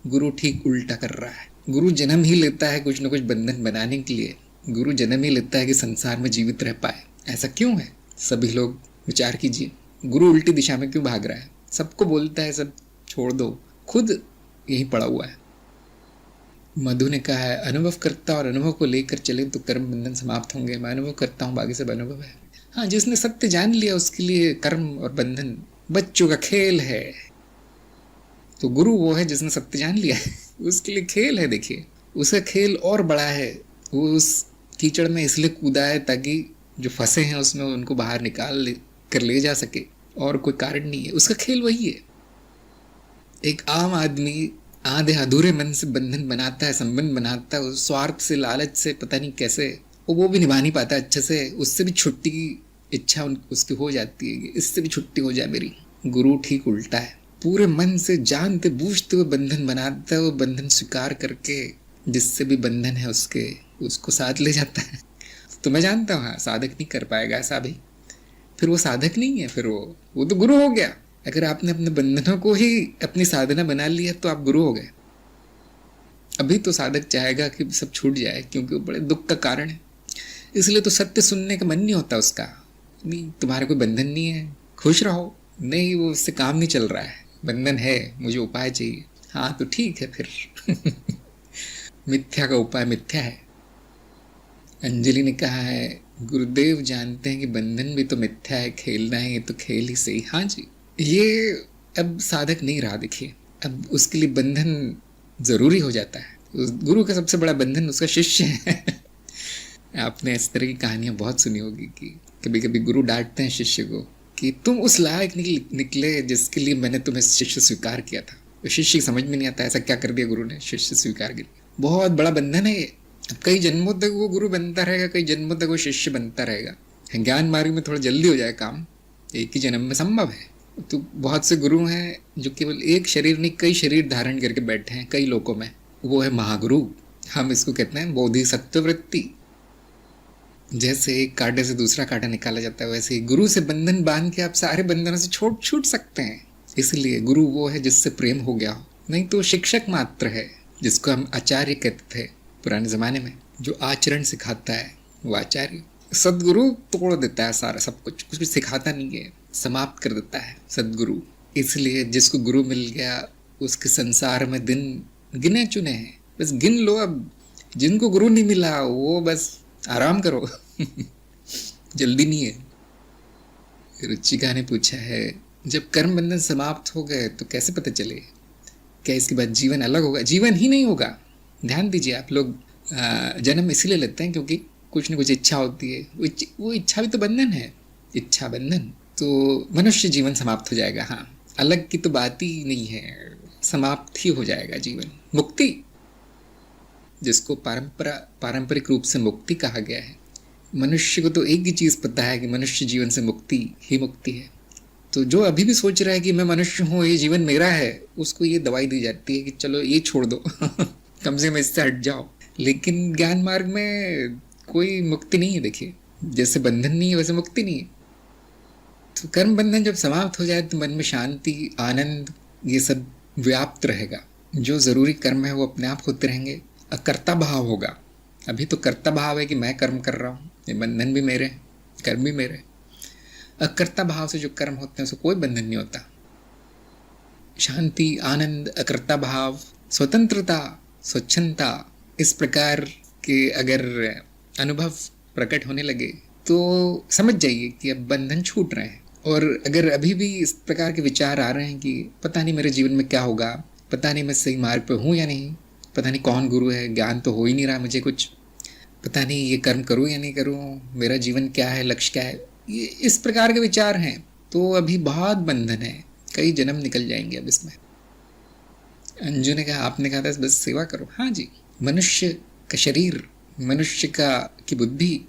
गुरु ठीक उल्टा कर रहा है। गुरु जन्म ही लेता है कुछ न कुछ बंधन बनाने के लिए, गुरु जन्म ही लेता है कि संसार में जीवित रह पाए। ऐसा क्यों है? सभी लोग विचार कीजिए, गुरु उल्टी दिशा में क्यों भाग रहा है? सबको बोलता है सब छोड़ दो, खुद यही पड़ा हुआ है। मधु ने कहा है अनुभव करता और अनुभव को लेकर चले तो कर्म बंधन समाप्त होंगे। मैं अनुभव करता हूँ, बाकी सब अनुभव है। हाँ, जिसने सत्य जान लिया उसके लिए कर्म और बंधन बच्चों का खेल है। तो गुरु वो है जिसने सत्य जान लिया है। उसके लिए खेल है, देखिए उसका खेल और बड़ा है। वो उस कीचड़ में इसलिए कूदा है ताकि जो फंसे हैं उसमें उनको बाहर कर ले जा सके, और कोई कारण नहीं है। उसका खेल वही है। एक आम आदमी आधे अधूरे मन से बंधन बनाता है, संबंध बनाता है, उस स्वार्थ से, लालच से, पता नहीं कैसे, वो भी निभा नहीं पाता अच्छे से। उससे भी छुट्टी की इच्छा उसकी हो जाती है, इससे भी छुट्टी हो जाए मेरी। गुरु ठीक उल्टा है, पूरे मन से जानते बूझते हुए बंधन बनाता है, वो बंधन स्वीकार करके जिससे भी बंधन है उसको साथ ले जाता है। तो मैं जानता हूँ हाँ, साधक नहीं कर पाएगा ऐसा भी, फिर वो साधक नहीं है, फिर वो तो गुरु हो गया। अगर आपने अपने बंधनों को ही अपनी साधना बना लिया तो आप गुरु हो गए। अभी तो साधक चाहेगा कि सब छूट जाए, क्योंकि वो बड़े दुख का कारण है। इसलिए तो सत्य सुनने का मन नहीं होता उसका। नहीं, तुम्हारा कोई बंधन नहीं है, खुश रहो। नहीं, वो उससे काम नहीं चल रहा है, बंधन है, मुझे उपाय चाहिए। हाँ तो ठीक है फिर। मिथ्या का उपाय मिथ्या है। अंजलि ने कहा है गुरुदेव जानते हैं कि बंधन भी तो मिथ्या है, खेलना है ये तो खेल ही सही। हाँ जी, ये अब साधक नहीं रहा। देखिए अब उसके लिए बंधन जरूरी हो जाता है। उस गुरु का सबसे बड़ा बंधन उसका शिष्य है। आपने इस तरह की कहानियां बहुत सुनी होगी कि कभी कभी गुरु डांटते हैं शिष्य को कि तुम उस लायक निकले जिसके लिए मैंने तुम्हें शिष्य स्वीकार किया था। शिष्य समझ में नहीं आता ऐसा क्या कर दिया गुरु ने, शिष्य स्वीकार कर। बहुत बड़ा बंधन है ये। कई जन्मों तक वो गुरु बनता रहेगा, कई जन्मों तक वो शिष्य बनता रहेगा। ज्ञान मार्ग में थोड़ा जल्दी हो जाए काम, एक ही जन्म में संभव है। तो बहुत से गुरु हैं जो केवल एक शरीर नहीं कई शरीर धारण करके बैठे हैं कई लोगों में। वो है महागुरु। हम इसको कहते हैं बोधिसत्व वृत्ति। जैसे एक कांटे से दूसरा कांटा निकाला जाता है, वैसे ही गुरु से बंधन बांध के आप सारे बंधनों से छूट सकते हैं। इसलिए गुरु वो है जिससे प्रेम हो गया हो, नहीं तो शिक्षक मात्र है, जिसको हम आचार्य कहते थे पुराने जमाने में। जो आचरण सिखाता है वो आचार्य। सदगुरु तोड़ देता है सारा, सब कुछ भी सिखाता नहीं है, समाप्त कर देता है सदगुरु। इसलिए जिसको गुरु मिल गया उसके संसार में दिन गिने चुने हैं, बस गिन लो। अब जिनको गुरु नहीं मिला वो बस आराम करो। जल्दी नहीं है। रुचिका ने पूछा है जब कर्म बंधन समाप्त हो गए तो कैसे पता चले, क्या इसके बाद जीवन अलग होगा? जीवन ही नहीं होगा। ध्यान दीजिए, आप लोग जन्म इसलिए लेते हैं क्योंकि कुछ न कुछ इच्छा होती है। वो इच्छा भी तो बंधन है, इच्छा बंधन। तो मनुष्य जीवन समाप्त हो जाएगा। हाँ, अलग की तो बात ही नहीं है, समाप्त ही हो जाएगा जीवन। मुक्ति जिसको पारंपरिक रूप से मुक्ति कहा गया है। मनुष्य को तो एक ही चीज़ पता है कि मनुष्य जीवन से मुक्ति ही मुक्ति है। तो जो अभी भी सोच रहा है कि मैं मनुष्य हूँ, ये जीवन मेरा है, उसको ये दवाई दी जाती है कि चलो ये छोड़ दो। कम से कम इससे हट जाओ। लेकिन ज्ञान मार्ग में कोई मुक्ति नहीं है। देखिए जैसे बंधन नहीं है वैसे मुक्ति नहीं है। तो कर्म बंधन जब समाप्त हो जाए तो मन में शांति, आनंद ये सब व्याप्त रहेगा। जो ज़रूरी कर्म है वो अपने आप होते रहेंगे। अकर्ता भाव होगा। अभी तो कर्ता भाव है कि मैं कर्म कर रहा हूँ, ये बंधन भी मेरे, कर्म भी मेरे। अकर्ता भाव से जो कर्म होते हैं उसको कोई बंधन नहीं होता। शांति, आनंद, अकर्ता भाव, स्वतंत्रता, स्वच्छंदता, इस प्रकार के अगर अनुभव प्रकट होने लगे तो समझ जाइए कि अब बंधन छूट रहे हैं। और अगर अभी भी इस प्रकार के विचार आ रहे हैं कि पता नहीं मेरे जीवन में क्या होगा, पता नहीं मैं सही मार्ग पर हूँ या नहीं, पता नहीं कौन गुरु है, ज्ञान तो हो ही नहीं रहा मुझे कुछ, पता नहीं ये कर्म करूँ या नहीं करूँ, मेरा जीवन क्या है, लक्ष्य क्या है, ये इस प्रकार के विचार हैं, तो अभी बहुत बंधन है। कई जन्म निकल जाएंगे अब इसमें। अंजू ने कहा, आपने कहा था बस सेवा करो। हाँ जी, मनुष्य का शरीर, मनुष्य की बुद्धि,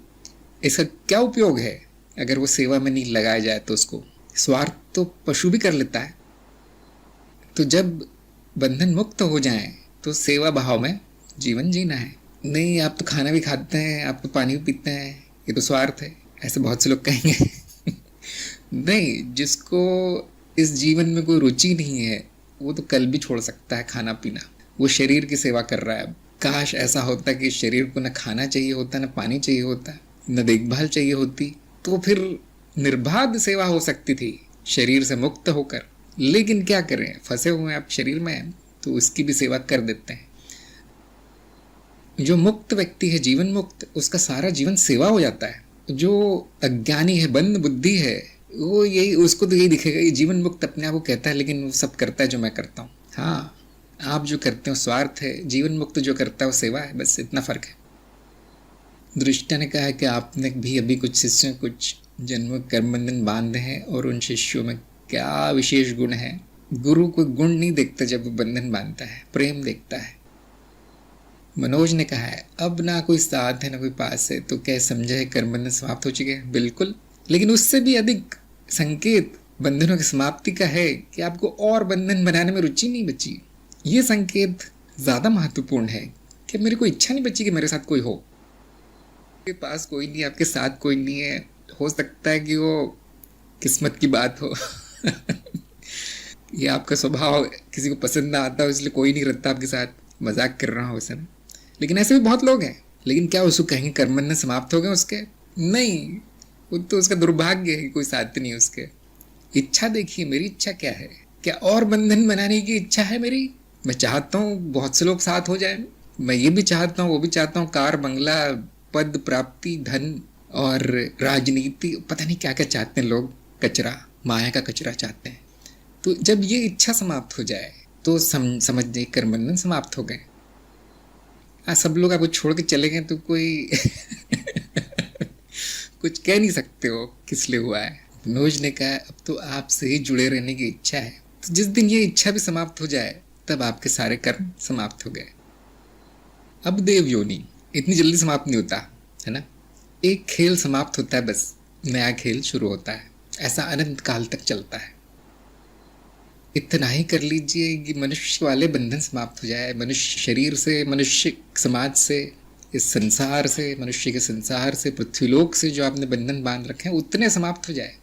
इसका क्या उपयोग है अगर वो सेवा में नहीं लगाया जाए तो उसको। स्वार्थ तो पशु भी कर लेता है। तो जब बंधन मुक्त हो जाए तो सेवा भाव में जीवन जीना है। नहीं आप तो खाना भी खाते हैं, आप तो पानी भी पीते हैं, ये तो स्वार्थ है, ऐसे बहुत से लोग कहेंगे। नहीं, जिसको इस जीवन में कोई रुचि नहीं है वो तो कल भी छोड़ सकता है खाना पीना। वो शरीर की सेवा कर रहा है। काश ऐसा होता कि शरीर को न खाना चाहिए होता, न पानी चाहिए होता, न देखभाल चाहिए होती, तो फिर निर्बाध सेवा हो सकती थी शरीर से मुक्त होकर। लेकिन क्या करें, फंसे हुए आप शरीर में, तो उसकी भी सेवा कर देते हैं। जो मुक्त व्यक्ति है, जीवन मुक्त, उसका सारा जीवन सेवा हो जाता है। जो अज्ञानी है, बंद बुद्धि है, वो यही, उसको तो यही दिखेगा, ये जीवन मुक्त अपने आप को कहता है, लेकिन वो सब करता है जो मैं करता हूँ। हाँ, आप जो करते हो स्वार्थ है, जीवन मुक्त जो करता है वो सेवा है, बस इतना फर्क है। दृष्टा ने कहा है कि आपने भी अभी कुछ शिष्यों कुछ जन्म कर्म बंधन बांधे हैं और उन शिष्यों में क्या विशेष गुण है। गुरु कोई गुण नहीं देखता जब वो बंधन बांधता है, प्रेम देखता है। मनोज ने कहा है अब ना कोई साथ है ना कोई पास है, तो क्या समझा है कर्म बंधन समाप्त हो चुके हैं? बिल्कुल, लेकिन उससे भी अधिक संकेत बंधनों की समाप्ति का है कि आपको और बंधन बनाने में रुचि नहीं बची। ये संकेत ज्यादा महत्वपूर्ण है कि मेरी कोई इच्छा नहीं बची कि मेरे साथ कोई हो। आपके पास कोई नहीं, आपके साथ कोई नहीं है, हो सकता है कि वो किस्मत की बात हो ये आपका स्वभाव किसी को पसंद ना आता हो इसलिए कोई नहीं रहता आपके साथ, मजाक कर रहा हूँ वैसे ना। लेकिन ऐसे भी बहुत लोग हैं। लेकिन क्या उसको कहेंगे कर्म बंधन समाप्त हो गए उसके? नहीं, वो तो उसका दुर्भाग्य है कि कोई साथ नहीं उसके। इच्छा देखिए, मेरी इच्छा क्या है? क्या और बंधन बनाने की इच्छा है मेरी? मैं चाहता हूँ बहुत से लोग साथ हो जाए, मैं ये भी चाहता हूँ वो भी चाहता हूँ, कार बंगला पद प्राप्ति धन और राजनीति, पता नहीं क्या क्या चाहते हैं लोग, कचरा, माया का कचरा चाहते हैं। तो जब ये इच्छा समाप्त हो जाए तो समझ जाइए कर्म बंधन समाप्त हो गए। सब लोग आपको छोड़ के चले गए तो कोई कुछ कह नहीं सकते हो किस लिए हुआ है। मनोज ने कहा अब तो आपसे ही जुड़े रहने की इच्छा है, तो जिस दिन ये इच्छा भी समाप्त हो जाए तब आपके सारे कर्म समाप्त हो गए। अब देव योनि इतनी जल्दी समाप्त नहीं होता है ना। एक खेल समाप्त होता है, बस नया खेल शुरू होता है। ऐसा अनंत काल तक चलता है। इतना ही कर लीजिए कि मनुष्य वाले बंधन समाप्त हो जाए, मनुष्य शरीर से, मनुष्य समाज से, इस संसार से, मनुष्य के संसार से, पृथ्वीलोक से जो आपने बंधन बांध रखे हैं उतने समाप्त हो जाए।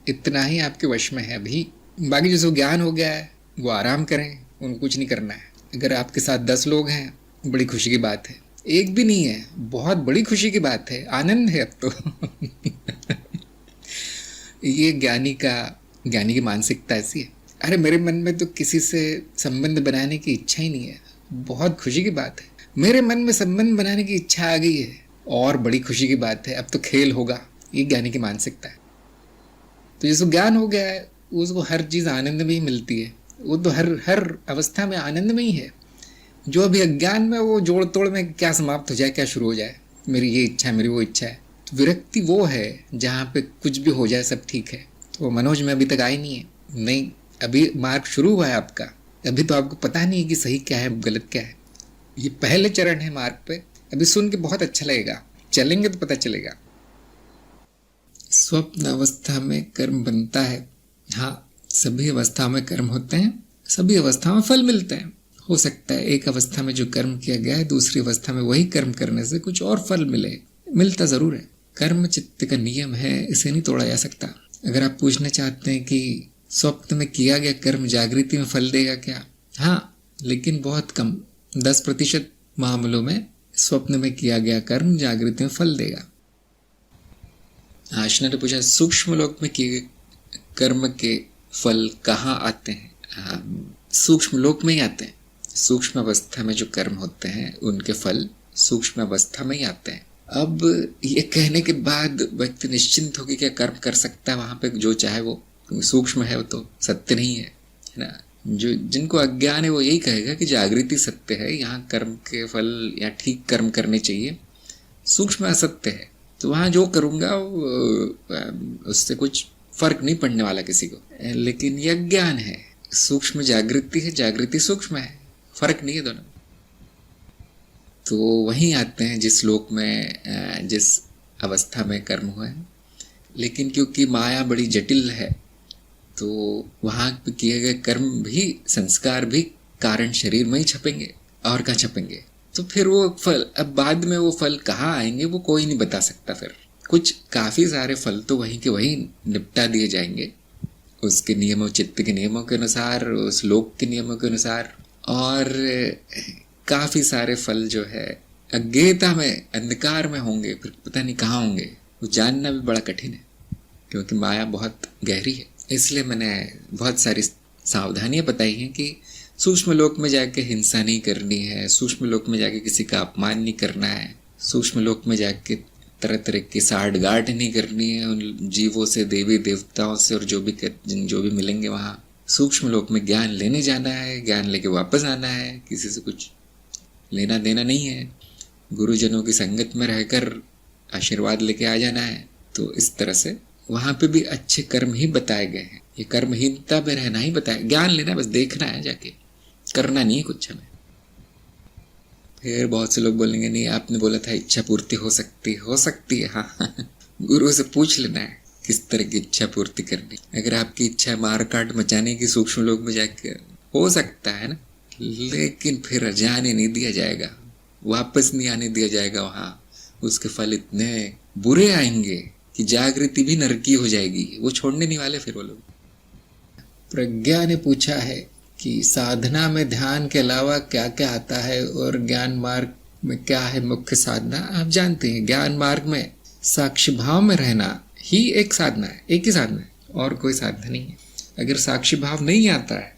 इतना ही आपके वश में है अभी। बाकी जो ज्ञान हो गया है वो आराम करें, उनको कुछ नहीं करना है। अगर आपके साथ 10 लोग हैं बड़ी खुशी की बात है, एक भी नहीं है बहुत बड़ी खुशी की बात है, आनंद है अब तो ये ज्ञानी की मानसिकता ऐसी है। अरे मेरे मन में तो किसी से संबंध बनाने की इच्छा ही नहीं है, बहुत खुशी की बात है। मेरे मन में संबंध बनाने की इच्छा आ गई है और बड़ी खुशी की बात है, अब तो खेल होगा। ये ज्ञानी की मानसिकता है। तो जिसको ज्ञान हो गया है उसको हर चीज़ आनंद में ही मिलती है, वो तो हर अवस्था में आनंद में ही है। जो अभी अज्ञान में वो जोड़ तोड़ में क्या समाप्त हो जाए क्या शुरू हो जाए, मेरी ये इच्छा है मेरी वो इच्छा है। तो विरक्ति वो है जहाँ पे कुछ भी हो जाए सब ठीक है। तो मनोज में अभी तक आई नहीं है। नहीं, अभी मार्ग शुरू हुआ है आपका, अभी तो आपको पता नहीं है कि सही क्या है गलत क्या है। ये पहले चरण है मार्ग पे। अभी सुन के बहुत अच्छा लगेगा, चलेंगे तो पता चलेगा। स्वप्न अवस्था में कर्म बनता है। हाँ, सभी अवस्था में कर्म होते हैं, सभी अवस्था में फल मिलते हैं। हो सकता है एक अवस्था में जो कर्म किया गया है दूसरी अवस्था में वही कर्म करने से कुछ और फल मिलता जरूर है। कर्म चित्त का नियम है, इसे नहीं तोड़ा जा सकता। अगर आप पूछना चाहते हैं कि स्वप्न में किया गया कर्म जागृति में फल देगा क्या? हाँ, लेकिन बहुत कम, 10% मामलों में स्वप्न में किया गया कर्म जागृति में फल देगा। आशना ने पूछा सूक्ष्म लोक में किए कर्म के फल कहाँ आते हैं? सूक्ष्म लोक में ही आते हैं। सूक्ष्म अवस्था में जो कर्म होते हैं उनके फल सूक्ष्म अवस्था में ही आते हैं। अब ये कहने के बाद व्यक्ति निश्चिंत होकर क्या कर्म कर सकता है वहां पे जो चाहे वो, सूक्ष्म है वो तो सत्य नहीं है ना। जो जिनको अज्ञान है वो यही कहेगा कि जागृति सत्य है, यहाँ कर्म के फल या ठीक कर्म करने चाहिए, सूक्ष्म असत्य है। तो वहाँ जो करूँगा उससे कुछ फर्क नहीं पड़ने वाला किसी को। लेकिन ये अज्ञान है, सूक्ष्म जागृति है, जागृति सूक्ष्म है, फर्क नहीं है दोनों। तो वहीं आते हैं जिस लोक में जिस अवस्था में कर्म हुए हैं। लेकिन क्योंकि माया बड़ी जटिल है तो वहाँ पे किए गए कर्म भी संस्कार भी कारण शरीर में ही छपेंगे, और कहाँ छपेंगे। तो फिर वो फल अब बाद में वो फल कहाँ आएंगे वो कोई नहीं बता सकता। फिर कुछ काफ़ी सारे फल तो वहीं के वहीं निपटा दिए जाएंगे उसके नियमों, चित्त के नियमों के अनुसार, उस लोक के नियमों के अनुसार। और काफ़ी सारे फल जो है अज्ञेयता में, अंधकार में होंगे, फिर पता नहीं कहाँ होंगे, वो जानना भी बड़ा कठिन है क्योंकि माया बहुत गहरी है। इसलिए मैंने बहुत सारी सावधानियां बताई हैं कि सूक्ष्म लोक में जाके हिंसा नहीं करनी है, सूक्ष्म लोक में जाके किसी का अपमान नहीं करना है, सूक्ष्म लोक में जाके तरह तरह की साठ-गांठ नहीं करनी है उन जीवों से, देवी देवताओं से, और जो भी मिलेंगे वहाँ। सूक्ष्म लोक में ज्ञान लेने जाना है, ज्ञान लेके वापस आना है, किसी से कुछ लेना देना नहीं है, गुरुजनों की संगत में रहकर आशीर्वाद लेके आ जाना है। तो इस तरह से वहाँ पे भी अच्छे कर्म ही बताए गए हैं। ये कर्महीनता में रहना ही बताया, ज्ञान लेना बस देखना है, जाके करना नहीं है कुछ हमें। फिर बहुत से लोग बोलेंगे नहीं आपने बोला था इच्छा पूर्ति हो सकती है। हाँ गुरु से पूछ लेना है किस तरह की इच्छा पूर्ति करनी। अगर आपकी इच्छा मार काट मचाने की सूक्ष्म लोक में जाकर, हो सकता है ना, लेकिन फिर जाने नहीं दिया जाएगा, वापस नहीं आने दिया जाएगा वहाँ। उसके फल इतने बुरे आएंगे कि जागृति भी नरकी हो जाएगी, वो छोड़ने नहीं वाले फिर वो लोग। प्रज्ञा ने पूछा है कि साधना में ध्यान के अलावा क्या क्या आता है और ज्ञान मार्ग में क्या है मुख्य साधना। आप जानते हैं ज्ञान मार्ग में साक्षी भाव में रहना ही एक साधना है, एक ही साधना है, और कोई साधना नहीं है। अगर साक्षी भाव नहीं आता है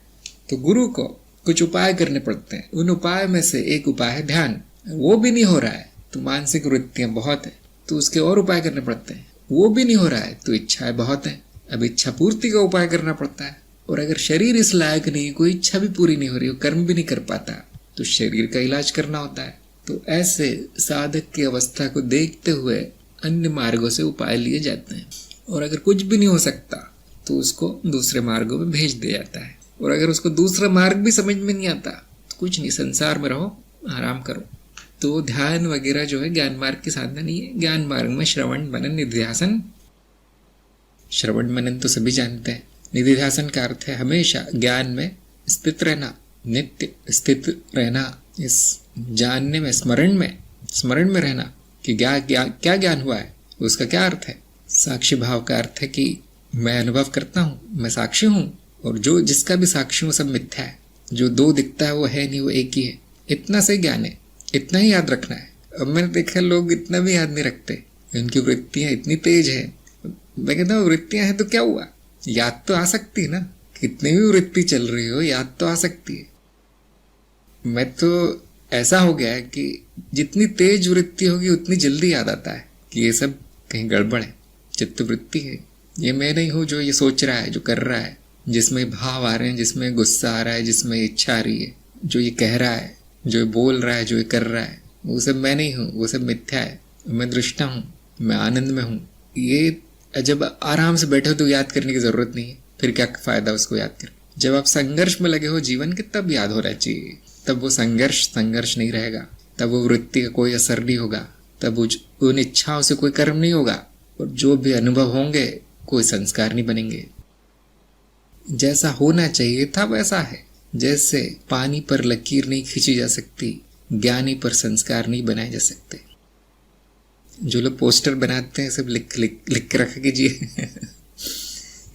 तो गुरु को कुछ उपाय करने पड़ते हैं। उन उपाय में से एक उपाय है ध्यान। वो भी नहीं हो रहा है तो मानसिक वृत्तियां बहुत है, तो उसके और उपाय करने पड़ते हैं। वो भी नहीं हो रहा है तो इच्छाएं बहुत है, अब इच्छा पूर्ति का उपाय करना पड़ता है। और अगर शरीर इस लायक नहीं, कोई इच्छा भी पूरी नहीं हो रही, कर्म भी नहीं कर पाता, तो शरीर का इलाज करना होता है। तो ऐसे साधक की अवस्था को देखते हुए अन्य मार्गों से उपाय लिए जाते हैं। और अगर कुछ भी नहीं हो सकता तो उसको दूसरे मार्गों में भेज दिया जाता है। और अगर उसको दूसरा मार्ग भी समझ में नहीं आता तो कुछ नहीं, संसार में रहो, आराम करो। तो ध्यान वगैरह जो है ज्ञान मार्ग की साधना नहीं है। ज्ञान मार्ग में श्रवण मनन निधिध्यासन, श्रवण मनन तो सभी जानते हैं। निधिध्यासन का अर्थ है हमेशा ज्ञान में स्थित रहना, नित्य स्थित रहना, इस जानने में, स्मरण में रहना कि क्या ज्ञान हुआ है, उसका क्या अर्थ है। साक्षी भाव का अर्थ है कि मैं अनुभव करता हूँ, मैं साक्षी हूँ, और जो जिसका भी साक्षी हूँ सब मिथ्या है। जो दो दिखता है वो है नहीं, वो एक ही है। इतना सही ज्ञान है, इतना ही याद रखना है। अब मैंने देखा लोग इतना भी याद नहीं रखते, उनकी वृत्तियां इतनी तेज है। मैं कहता हूँ वृत्तियां हैं तो क्या हुआ, याद तो आ सकती है ना, कितनी भी वृत्ति चल रही हो याद तो आ सकती है। मैं तो ऐसा हो गया है कि जितनी तेज वृत्ति होगी उतनी जल्दी याद आता है कि ये सब कहीं गड़बड़ है, चित्त वृत्ति है, ये मैं नहीं हूँ जो ये सोच रहा है, जो कर रहा है, जिसमें भाव आ रहे हैं, जिसमें गुस्सा आ रहा है, जिसमें इच्छा आ रही है, जो ये कह रहा है, जो ये बोल रहा है, जो ये कर रहा है, वो सब मैं नहीं हूँ, वो सब मिथ्या है, मैं दृष्टा हूँ, मैं आनंद में हूँ। ये जब आराम से बैठे हो तो याद करने की जरूरत नहीं है, फिर क्या फायदा उसको याद कर। जब आप संघर्ष में लगे हो जीवन के तब याद होना चाहिए, तब वो संघर्ष नहीं रहेगा, तब वो वृत्ति का कोई असर नहीं होगा, तब उन इच्छाओं से कोई कर्म नहीं होगा, और जो भी अनुभव होंगे कोई संस्कार नहीं बनेंगे। जैसा होना चाहिए था वैसा है। जैसे पानी पर लकीर नहीं खींची जा सकती, ज्ञानी पर संस्कार नहीं बनाए जा सकते। जो लोग पोस्टर बनाते हैं सब लिख के रख कीजिए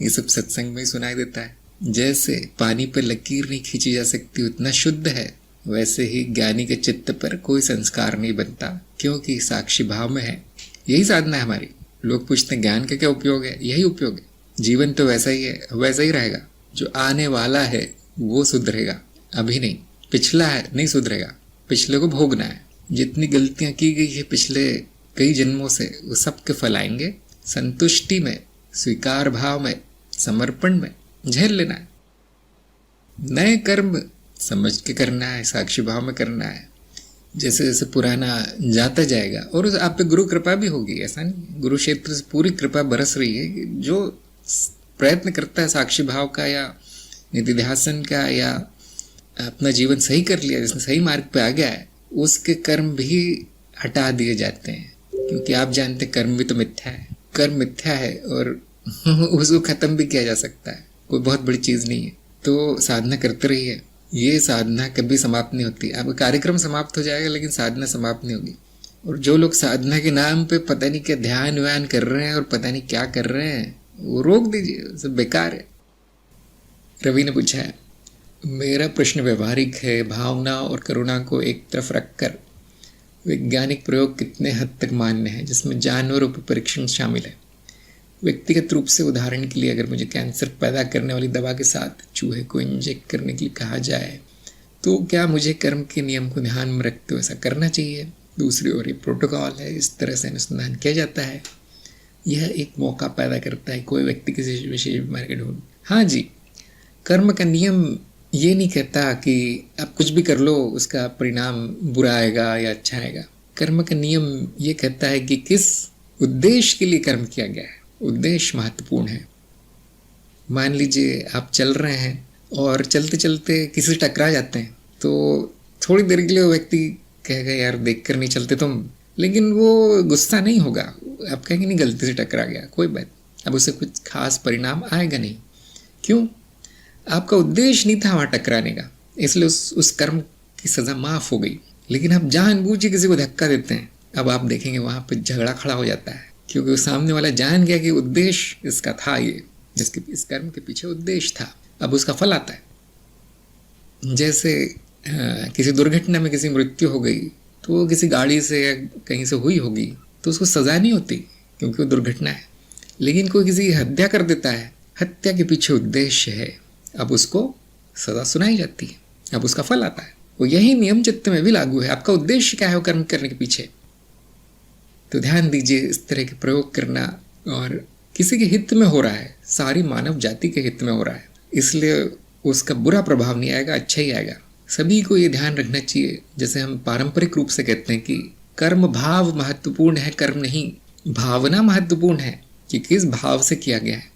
ये सब सत्संग में ही सुनाई देता है। जैसे पानी पर लकीर नहीं खींची जा सकती उतना शुद्ध है, वैसे ही ज्ञानी के चित्त पर कोई संस्कार नहीं बनता, क्योंकि साक्षी भाव में है। यही साधना है हमारी। लोग पूछते हैं ज्ञान का क्या उपयोग है, यही उपयोग है। जीवन तो वैसा ही है, वैसा ही रहेगा। जो आने वाला है वो सुधरेगा, अभी नहीं। पिछला है नहीं सुधरेगा, पिछले को भोगना है। जितनी गलतियां की गई है पिछले कई जन्मों से, वो सब के फल आएंगे। संतुष्टि में, स्वीकार भाव में, समर्पण में झेल लेना है। नए कर्म समझ के करना है, साक्षी भाव में करना है। जैसे जैसे पुराना जाता जाएगा, और आप पे गुरु कृपा भी होगी, ऐसा नहीं। गुरु क्षेत्र से पूरी कृपा बरस रही है। जो प्रयत्न करता है साक्षी भाव का या निधिध्यासन का, या अपना जीवन सही कर लिया, जिसने सही मार्ग पे आ गया है, उसके कर्म भी हटा दिए जाते हैं। क्योंकि आप जानते कर्म भी तो मिथ्या है, कर्म मिथ्या है, और उसको खत्म भी किया जा सकता है, कोई बहुत बड़ी चीज नहीं है। तो साधना करते रहिए, ये साधना कभी समाप्त नहीं होती। आपका कार्यक्रम समाप्त हो जाएगा लेकिन साधना समाप्त नहीं होगी। और जो लोग साधना के नाम पे पता नहीं क्या ध्यान व्यान कर रहे हैं और पता नहीं क्या कर रहे हैं, वो रोक दीजिए, सब बेकार है। रवि ने पूछा है, मेरा प्रश्न व्यवहारिक है। भावना और करुणा को एक तरफ रखकर वैज्ञानिक प्रयोग कितने हद तक मान्य है, जिसमें जानवरों पर परीक्षण शामिल है। व्यक्तिगत रूप से उदाहरण के लिए, अगर मुझे कैंसर पैदा करने वाली दवा के साथ चूहे को इंजेक्ट करने के लिए कहा जाए, तो क्या मुझे कर्म के नियम को ध्यान में रखते हुए ऐसा करना चाहिए? दूसरी ओर ये प्रोटोकॉल है, इस तरह से अनुसंधान किया जाता है। यह एक मौका पैदा करता है कोई व्यक्ति किसी विशेष बीमारी का ढूंढ। हाँ जी, कर्म का नियम ये नहीं कहता कि आप कुछ भी कर लो उसका परिणाम बुरा आएगा या अच्छा आएगा। कर्म का नियम ये कहता है कि किस उद्देश्य के लिए कर्म किया गया है, उद्देश्य महत्वपूर्ण है। मान लीजिए आप चल रहे हैं और चलते चलते किसी से टकरा जाते हैं, तो थोड़ी देर के लिए वो व्यक्ति कहेगा यार देख कर नहीं चलते तुम, लेकिन वो गुस्सा नहीं होगा, आप कहेंगे नहीं गलती से टकरा गया कोई बात, अब उससे कुछ खास परिणाम आएगा नहीं। क्यों? आपका उद्देश्य नहीं था वहाँ टकराने का, इसलिए उस कर्म की सज़ा माफ़ हो गई। लेकिन आप जानबूझ के किसी को धक्का देते हैं, अब आप देखेंगे वहाँ पर झगड़ा खड़ा हो जाता है, क्योंकि उस सामने वाला जान गया कि उद्देश्य इसका था, ये जिसके इस कर्म के पीछे उद्देश्य था, अब उसका फल आता है। जैसे किसी दुर्घटना में किसी मृत्यु हो गई, तो वो किसी गाड़ी से या कहीं से हुई होगी तो उसको सज़ा नहीं होती क्योंकि वो दुर्घटना है। लेकिन कोई किसी की हत्या कर देता है, हत्या के पीछे उद्देश्य है, अब उसको सज़ा सुनाई जाती है, अब उसका फल आता है। वो यही नियम चित्त में भी लागू है। आपका उद्देश्य क्या है वो कर्म करने के पीछे, तो ध्यान दीजिए इस तरह के प्रयोग करना। और किसी के हित में हो रहा है, सारी मानव जाति के हित में हो रहा है, इसलिए उसका बुरा प्रभाव नहीं आएगा, अच्छा ही आएगा। सभी को ये ध्यान रखना चाहिए। जैसे हम पारंपरिक रूप से कहते हैं कि कर्म भाव महत्वपूर्ण है, कर्म नहीं, भावना महत्वपूर्ण है कि किस भाव से किया गया है।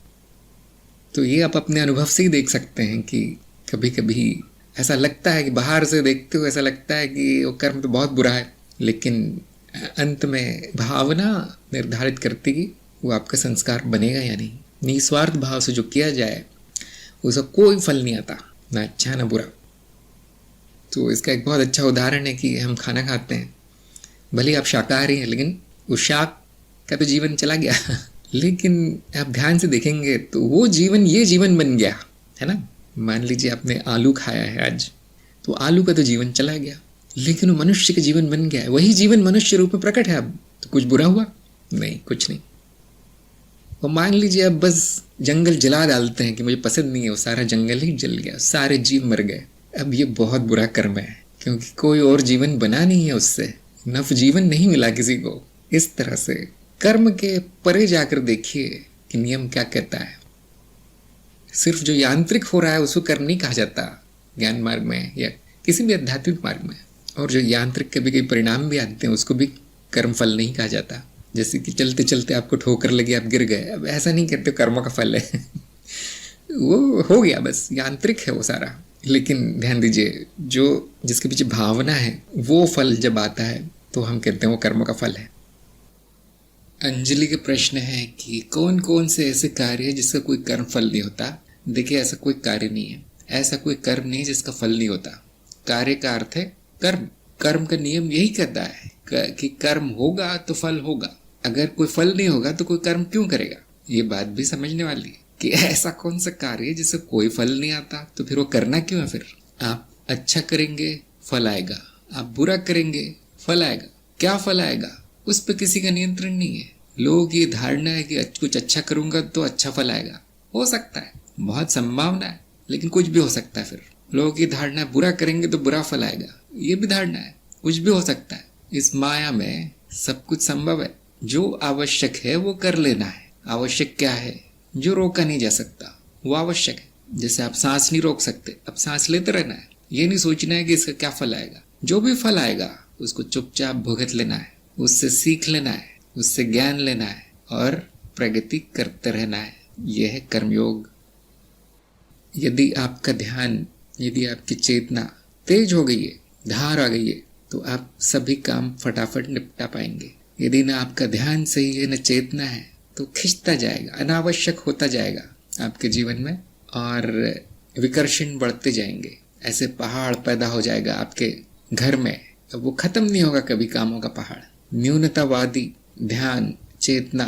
तो ये आप अपने अनुभव से ही देख सकते हैं कि कभी कभी ऐसा लगता है कि बाहर से देखते हो ऐसा लगता है कि वो कर्म तो बहुत बुरा है, लेकिन अंत में भावना निर्धारित करती कि वो आपका संस्कार बनेगा या नहीं। निस्वार्थ भाव से जो किया जाए उसका कोई फल नहीं आता, ना अच्छा ना बुरा। तो इसका एक बहुत अच्छा उदाहरण है कि हम खाना खाते हैं, भले आप शाकाहारी हैं, लेकिन उस शाक का तो जीवन चला गया लेकिन आप ध्यान से देखेंगे तो वो जीवन ये जीवन बन गया है ना। मान लीजिए आपने आलू खाया है आज, तो आलू का तो जीवन चला गया, लेकिन वो मनुष्य का जीवन बन गया है, वही जीवन मनुष्य रूप में प्रकट है। अब तो कुछ बुरा हुआ नहीं, कुछ नहीं। और मान लीजिए अब बस जंगल जला डालते हैं कि मुझे पसंद नहीं है, वो सारा जंगल ही जल गया, सारे जीव मर गए। अब ये बहुत बुरा कर्म है, क्योंकि कोई और जीवन बना नहीं है, उससे नव जीवन नहीं मिला किसी को। इस तरह से कर्म के परे जाकर देखिए कि नियम क्या कहता है। सिर्फ जो यांत्रिक हो रहा है उसको कर्म नहीं कहा जाता ज्ञान मार्ग में या किसी भी आध्यात्मिक मार्ग में। और जो यांत्रिक कभी कभी परिणाम भी आते हैं उसको भी कर्म फल नहीं कहा जाता। जैसे कि चलते चलते आपको ठोकर लगी, आप गिर गए, अब ऐसा नहीं कहते कर्म का फल है वो हो गया, बस यांत्रिक है वो सारा। लेकिन ध्यान दीजिए जो जिसके पीछे भावना है वो फल जब आता है तो हम कहते हैं वो कर्म का फल है। अंजलि के प्रश्न है कि कौन कौन से ऐसे कार्य है जिसका कोई कर्म फल नहीं होता। देखिए ऐसा कोई कार्य नहीं है, ऐसा कोई कर्म नहीं जिसका फल नहीं होता। कार्य का अर्थ है कर्म। कर्म का नियम यही कहता है कि कर्म होगा तो फल होगा, अगर कोई फल नहीं होगा तो कोई कर्म क्यों करेगा। ये बात भी समझने वाली है कि ऐसा कौन सा कार्य है जिससे कोई फल नहीं आता, तो फिर वो करना क्यों है। फिर आप अच्छा करेंगे फल आएगा, आप बुरा करेंगे फल आएगा। क्या फल आएगा उस पर किसी का नियंत्रण नहीं है। लोगों की धारणा है कि कुछ अच्छा करूंगा तो अच्छा फल आएगा। हो सकता है, बहुत संभावना है, लेकिन कुछ भी हो सकता है। फिर लोगों की धारणा है बुरा करेंगे तो बुरा फल आएगा, ये भी धारणा है, कुछ भी हो सकता है। इस माया में सब कुछ संभव है। जो आवश्यक है वो कर लेना है। आवश्यक क्या है? जो रोका नहीं जा सकता वो आवश्यक है। जैसे आप सांस नहीं रोक सकते, अब सांस लेते रहना है, ये नहीं सोचना है कि इसका क्या फल आएगा। जो भी फल आएगा उसको चुपचाप भुगत लेना है, उससे सीख लेना है, उससे ज्ञान लेना है और प्रगति करते रहना है। यह है कर्मयोग। यदि आपका ध्यान, यदि आपकी चेतना तेज हो गई है, धार आ गई है, तो आप सभी काम फटाफट निपटा पाएंगे। यदि ना आपका ध्यान सही है, न चेतना है, तो खिंचता जाएगा, अनावश्यक होता जाएगा आपके जीवन में और विकर्षण बढ़ते जाएंगे। ऐसे पहाड़ पैदा हो जाएगा आपके घर में, अब वो खत्म नहीं होगा कभी कामों का पहाड़। न्यूनतावादी ध्यान, चेतना,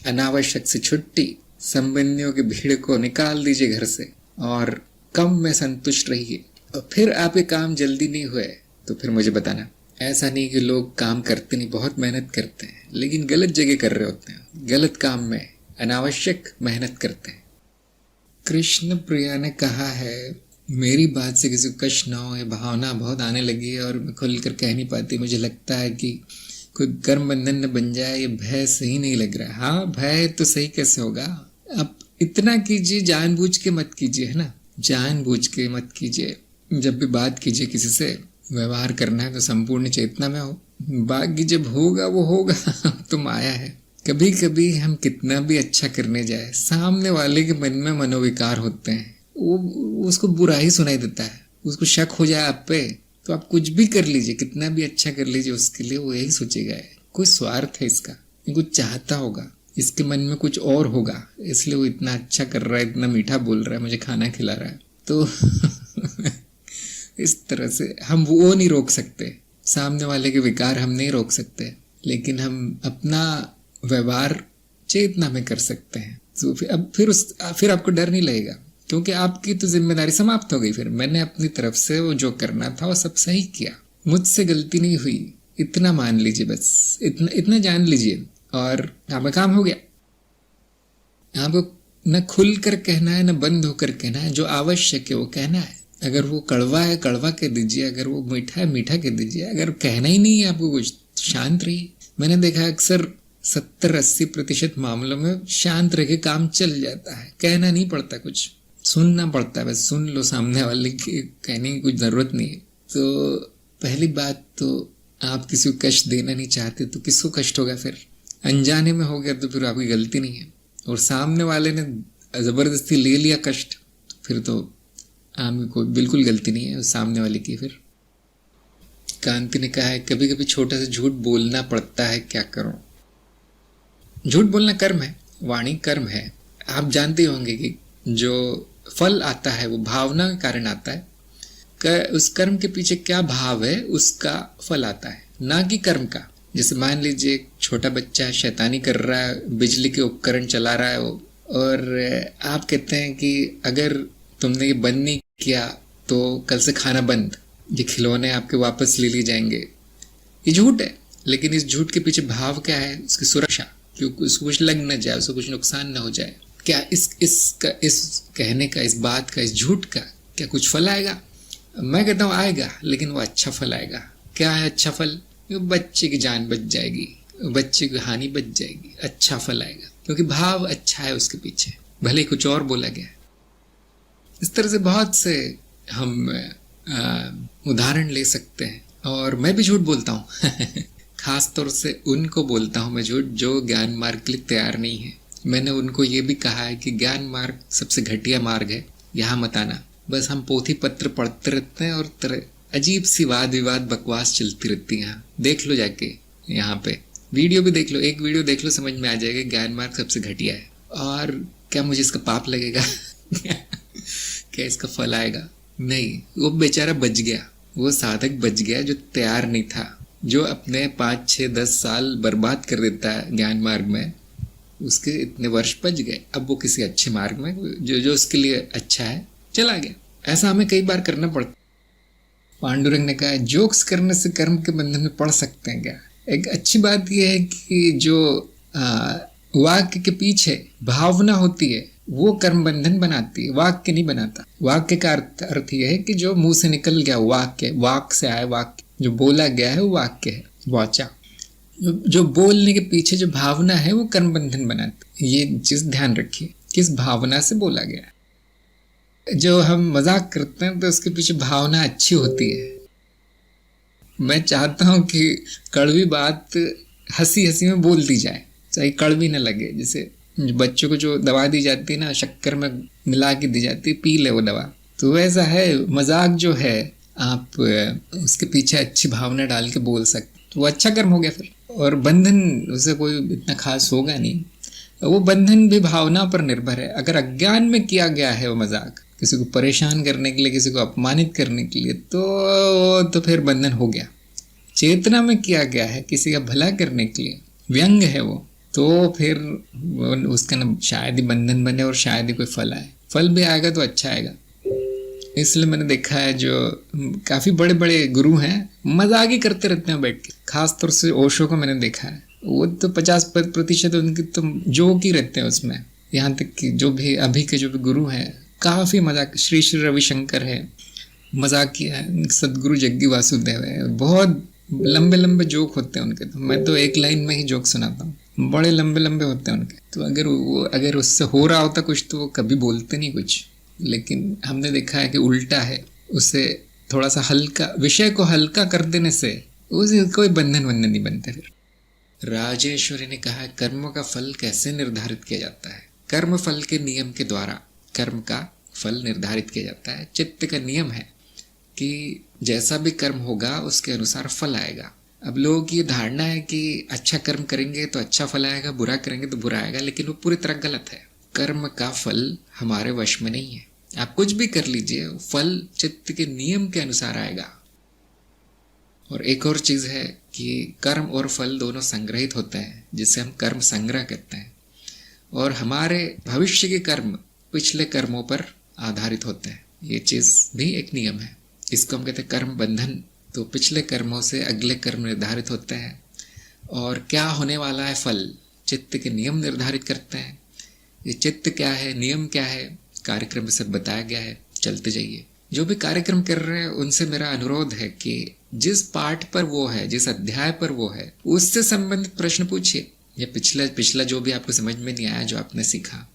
अनावश्यक से छुट्टी, संबंधियों की भीड़ को निकाल दीजिए घर से और कम में संतुष्ट रहिए। और फिर आपके काम जल्दी नहीं हुए तो फिर मुझे बताना। ऐसा नहीं कि लोग काम करते नहीं, बहुत मेहनत करते हैं, लेकिन गलत जगह कर रहे होते हैं, गलत काम में अनावश्यक मेहनत करते हैं। कृष्ण प्रिया ने कहा है मेरी बात से किसी को कष्ट ना हो, ये भावना बहुत आने लगी है और मैं खुलकर कह नहीं पाती। मुझे लगता है कि कोई कर्म बंधन न बन जाए, ये भय सही नहीं लग रहा है। हाँ, भय तो सही कैसे होगा। अब इतना कीजिए, जानबूझ के मत कीजिए, है ना। जानबूझ के मत कीजिए। जब भी बात कीजिए किसी से, व्यवहार करना है तो संपूर्ण चेतना में हो। बाकी जब होगा वो होगा। तो माया है। कभी कभी हम कितना भी अच्छा करने जाए, सामने वाले के मन में मनोविकार होते हैं। वो उसको बुरा ही सुनाई देता है, उसको शक हो जाए आप पे, तो आप कुछ भी कर लीजिए, कितना भी अच्छा कर लीजिए, उसके लिए वो यही सोचेगा कोई स्वार्थ है इसका, ये कुछ चाहता होगा, इसके मन में कुछ और होगा, इसलिए वो इतना अच्छा कर रहा है, इतना मीठा बोल रहा है, मुझे खाना खिला रहा है। तो इस तरह से हम वो नहीं रोक सकते, सामने वाले के विकार हम नहीं रोक सकते, लेकिन हम अपना व्यवहार चेतना में कर सकते हैं। तो फिर आपको डर नहीं लगेगा, क्योंकि आपकी तो जिम्मेदारी समाप्त हो गई। फिर मैंने अपनी तरफ से वो जो करना था वो सब सही किया, मुझसे गलती नहीं हुई, इतना मान लीजिए, बस इतना जान लीजिए और आपका काम हो गया। आपको न खुल कर कहना है, न बंद होकर कहना है। जो आवश्यक है वो कहना है। अगर वो कड़वा है कड़वा कह दीजिए, अगर वो मीठा है मीठा कह दीजिए। अगर कहना ही नहीं है आपको कुछ, तो शांत रहिए। मैंने देखा अक्सर 70-80% मामलों में शांत रह के काम चल जाता है। कहना नहीं पड़ता कुछ, सुनना पड़ता है, बस सुन लो सामने वाले की, कहने की कुछ जरूरत नहीं है। तो पहली बात तो आप किसी को कष्ट देना नहीं चाहते तो किसको कष्ट होगा? फिर अनजाने में हो गया तो फिर आपकी गलती नहीं है, और सामने वाले ने जबरदस्ती ले लिया कष्ट, तो फिर तो आपकी कोई बिल्कुल गलती नहीं है उस सामने वाले की। फिर कांति ने कहा है कभी कभी छोटा सा झूठ बोलना पड़ता है, क्या करो। झूठ बोलना कर्म है, वाणी कर्म है। आप जानते होंगे कि जो फल आता है वो भावना के कारण आता है। उस कर्म के पीछे क्या भाव है उसका फल आता है, ना कि कर्म का। जैसे मान लीजिए एक छोटा बच्चा शैतानी कर रहा है, बिजली के उपकरण चला रहा है वो, और आप कहते हैं कि अगर तुमने ये बंद नहीं किया तो कल से खाना बंद, ये खिलौने आपके वापस ले लिए जाएंगे। ये झूठ है, लेकिन इस झूठ के पीछे भाव क्या है? उसकी सुरक्षा, क्योंकि उसको कुछ लग न जाए, उसको कुछ नुकसान न हो जाए। क्या इस कहने का, इस बात का, इस झूठ का क्या कुछ फल आएगा? मैं कहता हूँ आएगा, लेकिन वो अच्छा फल आएगा। क्या है अच्छा फल? बच्चे की जान बच जाएगी, बच्चे की हानि बच जाएगी, अच्छा फल आएगा, क्योंकि भाव अच्छा है उसके पीछे, भले कुछ और बोला गया। इस तरह से बहुत से हम उदाहरण ले सकते हैं। और मैं भी झूठ बोलता हूँ। खास तौर से उनको बोलता हूँ मैं झूठ जो ज्ञान मार्ग के लिए तैयार नहीं है। मैंने उनको ये भी कहा है कि ज्ञान मार्ग सबसे घटिया मार्ग है, यहाँ मत आना। बस हम पोथी पत्र पढ़ते रहते हैं और अजीब सी वाद विवाद बकवास चलती रहती है। यहाँ देख लो, जाके यहाँ पे वीडियो भी देख लो, एक वीडियो देख लो, समझ में आ जाएगा ज्ञान मार्ग सबसे घटिया है। और क्या मुझे इसका पाप लगेगा? क्या इसका फल आएगा? नहीं। वो बेचारा बच गया, वो साधक बच गया जो तैयार नहीं था, जो अपने 5, 6, 10 साल बर्बाद कर देता है ज्ञान मार्ग में, उसके इतने वर्ष बच गए। अब वो किसी अच्छे मार्ग में जो उसके लिए अच्छा है चला गया। ऐसा हमें कई बार करना पड़ता। पांडुरंग ने कहा जोक्स करने से कर्म के बंधन में पड़ सकते हैं क्या? एक अच्छी बात यह है कि जो वाक्य के पीछे भावना होती है वो कर्म बंधन बनाती है, वाक्य नहीं बनाता। वाक्य का अर्थ यह है कि जो मुंह से निकल गया वाक्य, वाक से आया वाक्य, जो बोला गया है वो वाक्य है, वाचा। जो बोलने के पीछे जो भावना है वो कर्म बंधन बनाती है। ये चीज ध्यान रखिए, किस भावना से बोला गया है। जो हम मजाक करते हैं तो उसके पीछे भावना अच्छी होती है। मैं चाहता हूं कि कड़वी बात हंसी हंसी में बोल दी जाए, चाहे कड़वी न लगे। जैसे बच्चों को जो दवा दी जाती है ना, शक्कर में मिला के दी जाती है, पी ले वो दवा, तो वैसा है मजाक जो है, आप उसके पीछे अच्छी भावना डाल के बोल सकते, तो वो अच्छा कर्म हो गया फिर। और बंधन उसे कोई इतना खास होगा नहीं, वो बंधन भी भावना पर निर्भर है। अगर अज्ञान में किया गया है वो मजाक, किसी को परेशान करने के लिए, किसी को अपमानित करने के लिए, तो फिर बंधन हो गया। चेतना में किया गया है किसी का भला करने के लिए, व्यंग है वो, तो फिर उसका ना शायद ही बंधन बने और शायद ही कोई फल आए। फल भी आएगा तो अच्छा आएगा। इसलिए मैंने देखा है जो काफी बड़े बड़े गुरु हैं मजाक ही करते रहते हैं बैठ के। खास तौर से ओशो को मैंने देखा है, वो तो 50% उनकी तो जोक ही रहते हैं उसमें। यहाँ तक कि जो भी अभी के जो भी गुरु हैं काफी मजाक, श्री श्री रविशंकर है, मजाक किया है, सदगुरु जग्गी वासुदेव है, बहुत लंबे लंबे जोक होते हैं उनके। तो मैं तो एक लाइन में ही जोक सुनाता हूँ, बड़े लंबे लंबे होते हैं उनके। तो अगर उससे हो रहा होता कुछ तो वो कभी बोलते नहीं कुछ, लेकिन हमने देखा है कि उल्टा है, उससे थोड़ा सा हल्का, विषय को हल्का कर देने से उसे कोई बंधन नहीं बनते फिर। राजेश्वरी ने कहा, कर्मों का फल कैसे निर्धारित किया जाता है? कर्म फल के नियम के द्वारा कर्म का फल निर्धारित किया जाता है। चित्त का नियम है कि जैसा भी कर्म होगा उसके अनुसार फल आएगा। अब लोगों की ये धारणा है कि अच्छा कर्म करेंगे तो अच्छा फल आएगा, बुरा करेंगे तो बुरा आएगा, लेकिन वो पूरी तरह गलत है। कर्म का फल हमारे वश में नहीं है। आप कुछ भी कर लीजिए, फल चित्त के नियम के अनुसार आएगा। और एक और चीज है कि कर्म और फल दोनों संग्रहित होते हैं, जिसे हम कर्म संग्रह कहते हैं। और हमारे भविष्य के कर्म पिछले कर्मों पर आधारित होते हैं। ये चीज भी एक नियम है, इसको हम कहते हैं कर्म बंधन। तो पिछले कर्मों से अगले कर्म निर्धारित होते हैं, और क्या होने वाला है फल चित्त के नियम निर्धारित करते हैं। ये चित्त क्या है, नियम क्या है, कार्यक्रम में सब बताया गया है, चलते जाइए। जो भी कार्यक्रम कर रहे हैं उनसे मेरा अनुरोध है कि जिस पाठ पर वो है, जिस अध्याय पर वो है, उससे संबंधित प्रश्न पूछिए। ये पिछला जो भी आपको समझ में नहीं आया, जो आपने सीखा,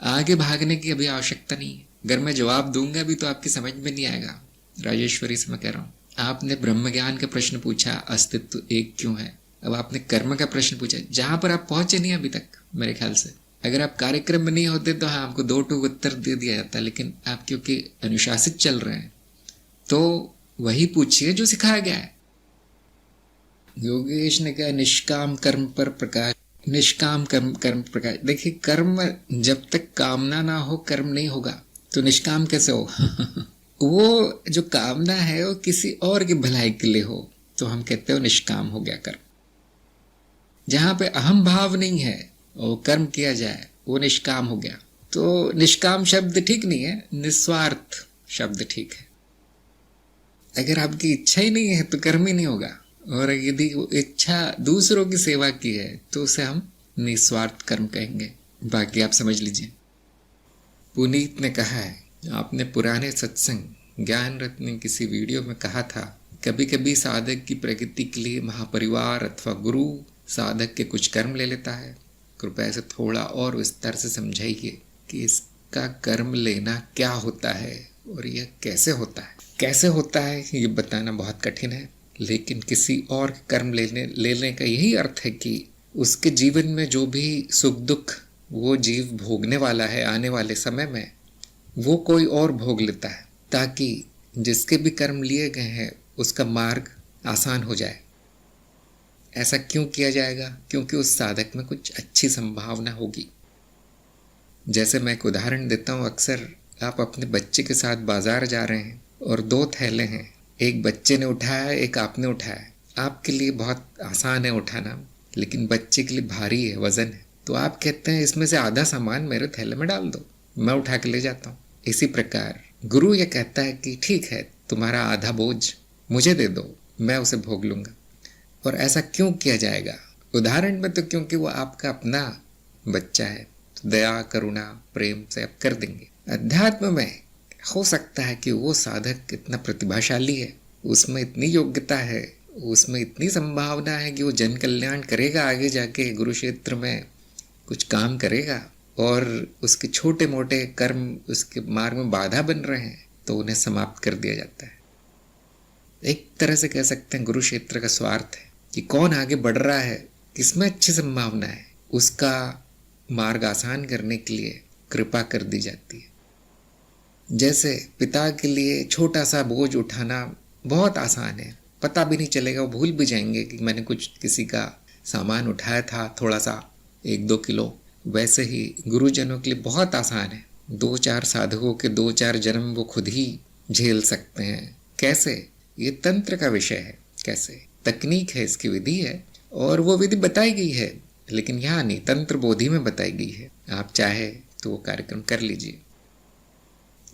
आगे भागने की अभी आवश्यकता नहीं है। अगर मैं जवाब दूंगा भी तो आपकी समझ में नहीं आएगा। राजेश्वरी से मैं कह रहा हूँ, आपने ब्रह्म ज्ञान का प्रश्न पूछा, अस्तित्व एक क्यों है। अब आपने कर्म का प्रश्न पूछा, जहां पर आप पहुंचे नहीं अभी तक मेरे ख्याल से। अगर आप कार्यक्रम में नहीं होते तो हाँ, आपको 2 उत्तर दे दिया जाता, लेकिन आप क्योंकि अनुशासित चल रहे हैं तो वही पूछिए जो सिखाया गया है। योगेश ने कहा, निष्काम कर्म पर प्रकाश। निष्काम कर्म प्रकाश। देखिए, कर्म जब तक कामना ना हो कर्म नहीं होगा, तो निष्काम कैसे हो? वो जो कामना है वो किसी और की भलाई के लिए हो तो हम कहते हो निष्काम हो गया कर्म। जहां पे अहम भाव नहीं है और कर्म किया जाए वो निष्काम हो गया। तो निष्काम शब्द ठीक नहीं है, निस्वार्थ शब्द ठीक है। अगर आपकी इच्छा ही नहीं है तो कर्म ही नहीं होगा, और यदि इच्छा दूसरों की सेवा की है तो उसे हम निस्वार्थ कर्म कहेंगे। बाकी आप समझ लीजिए। पुनीत ने कहा है, आपने पुराने सत्संग ज्ञान रत्न किसी वीडियो में कहा था, कभी कभी साधक की प्रगति के लिए महापरिवार अथवा गुरु साधक के कुछ कर्म ले लेता है। कृपया इसे थोड़ा और विस्तार से समझाइए कि इसका कर्म लेना क्या होता है और यह कैसे होता है। कैसे होता है ये बताना बहुत कठिन है, लेकिन किसी और कर्म लेने का यही अर्थ है कि उसके जीवन में जो भी सुख दुख वो जीव भोगने वाला है आने वाले समय में, वो कोई और भोग लेता है, ताकि जिसके भी कर्म लिए गए हैं उसका मार्ग आसान हो जाए। ऐसा क्यों किया जाएगा? क्योंकि उस साधक में कुछ अच्छी संभावना होगी। जैसे मैं एक उदाहरण देता हूँ, अक्सर आप अपने बच्चे के साथ बाजार जा रहे हैं और 2 थैले हैं, एक बच्चे ने उठाया है, एक आपने उठाया है। आपके लिए बहुत आसान है उठाना, लेकिन बच्चे के लिए भारी है, वजन है। तो आप कहते हैं इसमें से आधा सामान मेरे थैले में डाल दो, मैं उठा के ले जाता हूँ। इसी प्रकार गुरु ये कहता है कि ठीक है, तुम्हारा आधा बोझ मुझे दे दो, मैं उसे भोग लूंगा। और ऐसा क्यों किया जाएगा? उदाहरण में तो क्योंकि वो आपका अपना बच्चा है, तो दया करुणा प्रेम से आप कर देंगे। अध्यात्म में हो सकता है कि वो साधक इतना प्रतिभाशाली है, उसमें इतनी योग्यता है, उसमें इतनी संभावना है कि वो जन कल्याण करेगा, आगे जाके गुरु क्षेत्र में कुछ काम करेगा, और उसके छोटे मोटे कर्म उसके मार्ग में बाधा बन रहे हैं तो उन्हें समाप्त कर दिया जाता है। एक तरह से कह सकते हैं गुरु क्षेत्र का स्वार्थ है कि कौन आगे बढ़ रहा है, किसमें अच्छी संभावना है, उसका मार्ग आसान करने के लिए कृपा कर दी जाती है। जैसे पिता के लिए छोटा सा बोझ उठाना बहुत आसान है, पता भी नहीं चलेगा, वो भूल भी जाएंगे कि मैंने कुछ किसी का सामान उठाया था, थोड़ा सा 1-2 किलो। वैसे ही गुरुजनों के लिए बहुत आसान है, 2-4 साधकों के 2-4 जन्म वो खुद ही झेल सकते हैं। कैसे? ये तंत्र का विषय है, कैसे तकनीक है, इसकी विधि है, और वो विधि बताई गई है, लेकिन यहाँ नहीं, तंत्र बोधि में बताई गई है। आप चाहे तो वो कार्यक्रम कर लीजिए।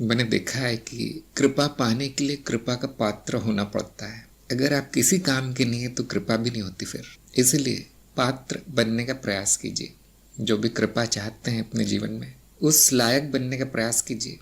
मैंने देखा है कि कृपा पाने के लिए कृपा का पात्र होना पड़ता है। अगर आप किसी काम के नहीं है तो कृपा भी नहीं होती फिर। इसलिए पात्र बनने का प्रयास कीजिए। जो भी कृपा चाहते हैं अपने जीवन में, उस लायक बनने का प्रयास कीजिए।